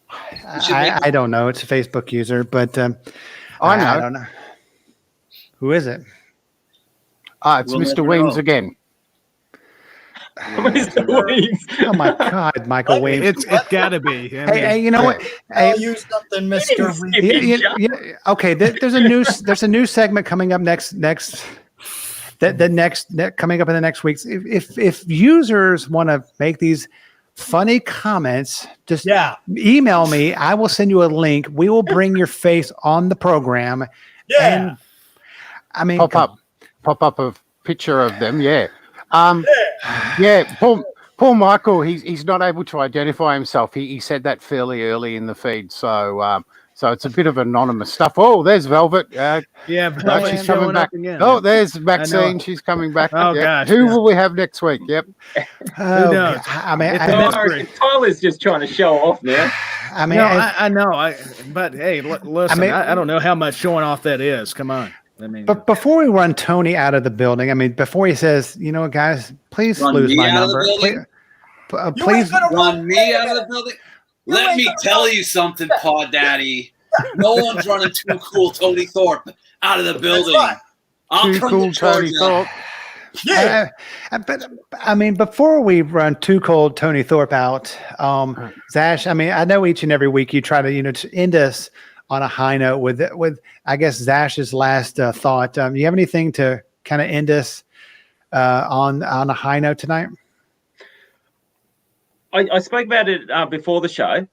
I don't know. It's a Facebook user, but I don't know. Who is it? It's Mr. Weems again. Mr. Weems. Oh my God, Michael Weems. It's gotta be. Hey, you know what? I'll use something, Mr. Weems. Okay, there's a new segment coming up next coming up in the next weeks. If users want to make these funny comments, just email me. I will send you a link. We will bring your face on the program. Yeah. And, I mean, pop up a picture of them. Yeah. Poor Michael. He's not able to identify himself. He said that fairly early in the feed. So it's a bit of anonymous stuff. Oh, there's Velvet. She's coming back. Oh, there's Maxine. She's coming back. Oh, gosh. Who will we have next week? Yep. Who knows? I mean, Tyler's just trying to show off now. I mean, I know. But hey, listen, I don't know how much showing off that is. Come on. I mean, but before we run Tony out of the building, I mean, before he says, you know, guys, please lose my number. Please run me out of the building. Let me tell you something, Pod Daddy. No one's running Too Cool Tony Thorpe out of the building. I'll come to Tony Thorpe. Yeah. But I mean, before we run Too Cold Tony Thorpe out, Zash, I mean, I know each and every week you try to, to end us on a high note with I guess Zash's last thought. You have anything to kind of end us on a high note tonight? I spoke about it before the show.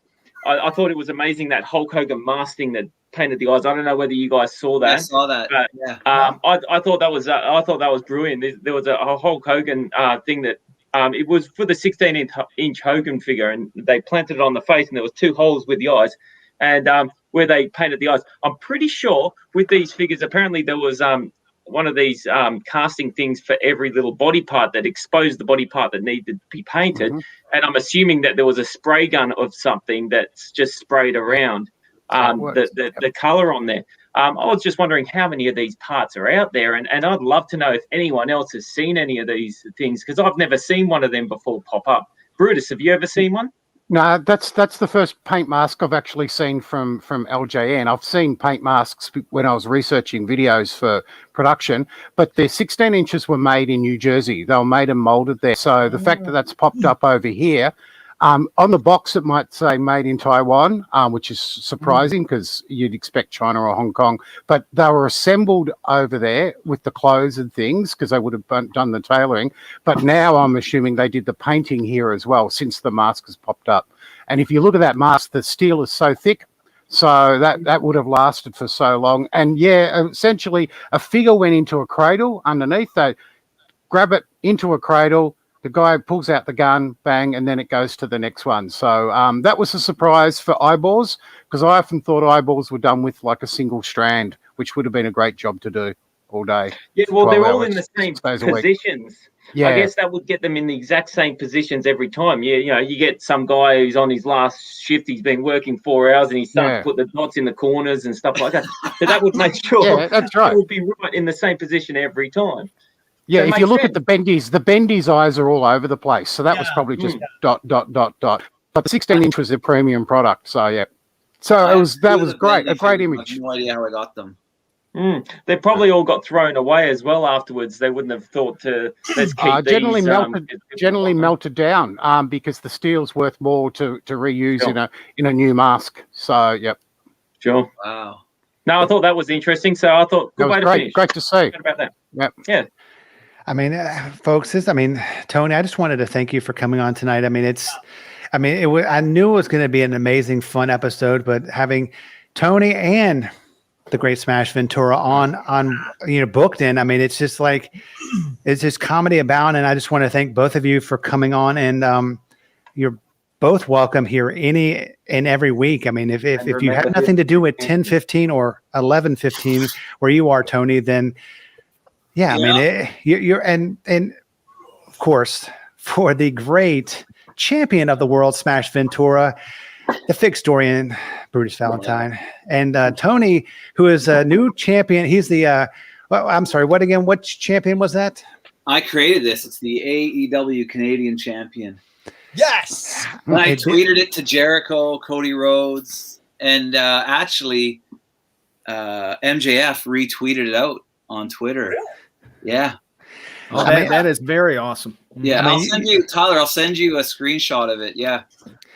I thought it was amazing, that Hulk Hogan mask thing that painted the eyes. I don't know whether you guys saw that. I saw that. But, I thought that was brilliant. There was a Hulk Hogan thing that it was for the 16-inch Hogan figure, and they planted it on the face, and there was 2 holes with the eyes, and where they painted the eyes. I'm pretty sure with these figures, apparently there was one of these casting things for every little body part that exposed the body part that needed to be painted. And I'm assuming that there was a spray gun of something that's just sprayed around the color on there. I was just wondering how many of these parts are out there, and I'd love to know if anyone else has seen any of these things, because I've never seen one of them before pop up. Brutus, have you ever seen one? No, that's the first paint mask I've actually seen from LJN. I've seen paint masks when I was researching videos for production, but the 16 inches were made in New Jersey. They were made and molded there. So the fact that that's popped up over here, on the box it might say made in Taiwan, which is surprising because you'd expect China or Hong Kong, but they were assembled over there with the clothes and things because they would have done the tailoring. But now I'm assuming they did the painting here as well since the mask has popped up. And if you look at that mask, the steel is so thick, so that would have lasted for so long. And yeah, essentially a figure went into a cradle underneath. grab it into a cradle. The guy pulls out the gun, bang, and then it goes to the next one. So that was a surprise for eyeballs, because I often thought eyeballs were done with like a single strand, which would have been a great job to do all day. Yeah, well, 12 they're all hours, in the same 6 days a week. positions. Yeah. I guess that would get them in the exact same positions every time. Yeah, you know, you get some guy who's on his last shift, he's been working 4 hours, and he's starting to put the dots in the corners and stuff like that. So that would make sure that's right. it would be right in the same position every time. Yeah, So if you look at the bendies eyes are all over the place. So that was probably just dot, dot, dot, dot. But the 16-inch was a premium product. So, yeah. So that was great, a great image. I have no idea how I got them. They probably all got thrown away as well afterwards. They wouldn't have thought to let's keep generally these. Generally melted down because the steel's worth more to reuse in a new mask. So, yep. Sure. Wow. No, I thought that was interesting. So I thought, good way to finish. Great to see. What about that? Yep. Yeah. I mean, folks, Tony, I just wanted to thank you for coming on tonight. I knew it was going to be an amazing, fun episode, but having Tony and the Great Smash Ventura on booked in, it's just like, it's just comedy abound. And I just want to thank both of you for coming on, and you're both welcome here any and every week. I mean, if you have nothing to do at 10:15 or 11:15 where you are, Tony, then you're and of course, for the great champion of the world, Smash Ventura, the Fixdorian, Brutus Valentine, and Tony, who is a new champion. He's the I'm sorry, what again? What champion was that? I created this. It's the AEW Canadian champion. Yes. And I tweeted it to Jericho, Cody Rhodes, and actually MJF retweeted it out on Twitter. Yeah. Oh, that is very awesome. Yeah, I'll send you, Tyler. I'll send you a screenshot of it. Yeah.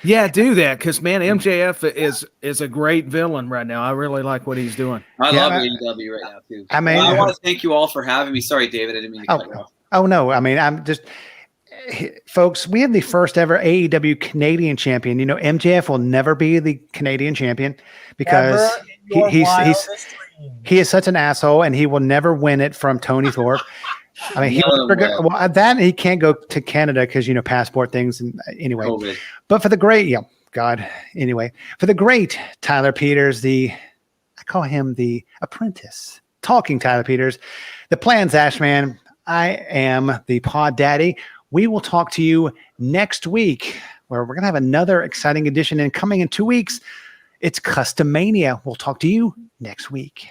Yeah, do that, because man, MJF is a great villain right now. I really like what he's doing. I love AEW right now too. I want to thank you all for having me. Sorry, David, I didn't mean to cut you off. Oh no, I'm just, folks. We have the first ever AEW Canadian champion. MJF will never be the Canadian champion because he is such an asshole, and he will never win it from Tony Thorpe. He can't go to Canada because passport things, and anyway. COVID. But for the great, for the great Tyler Peters, I call him the apprentice, talking Tyler Peters, the Plans Ashman. I am the Pod Daddy. We will talk to you next week, where we're gonna have another exciting edition. And coming in 2 weeks, it's Custom Mania. We'll talk to you next week.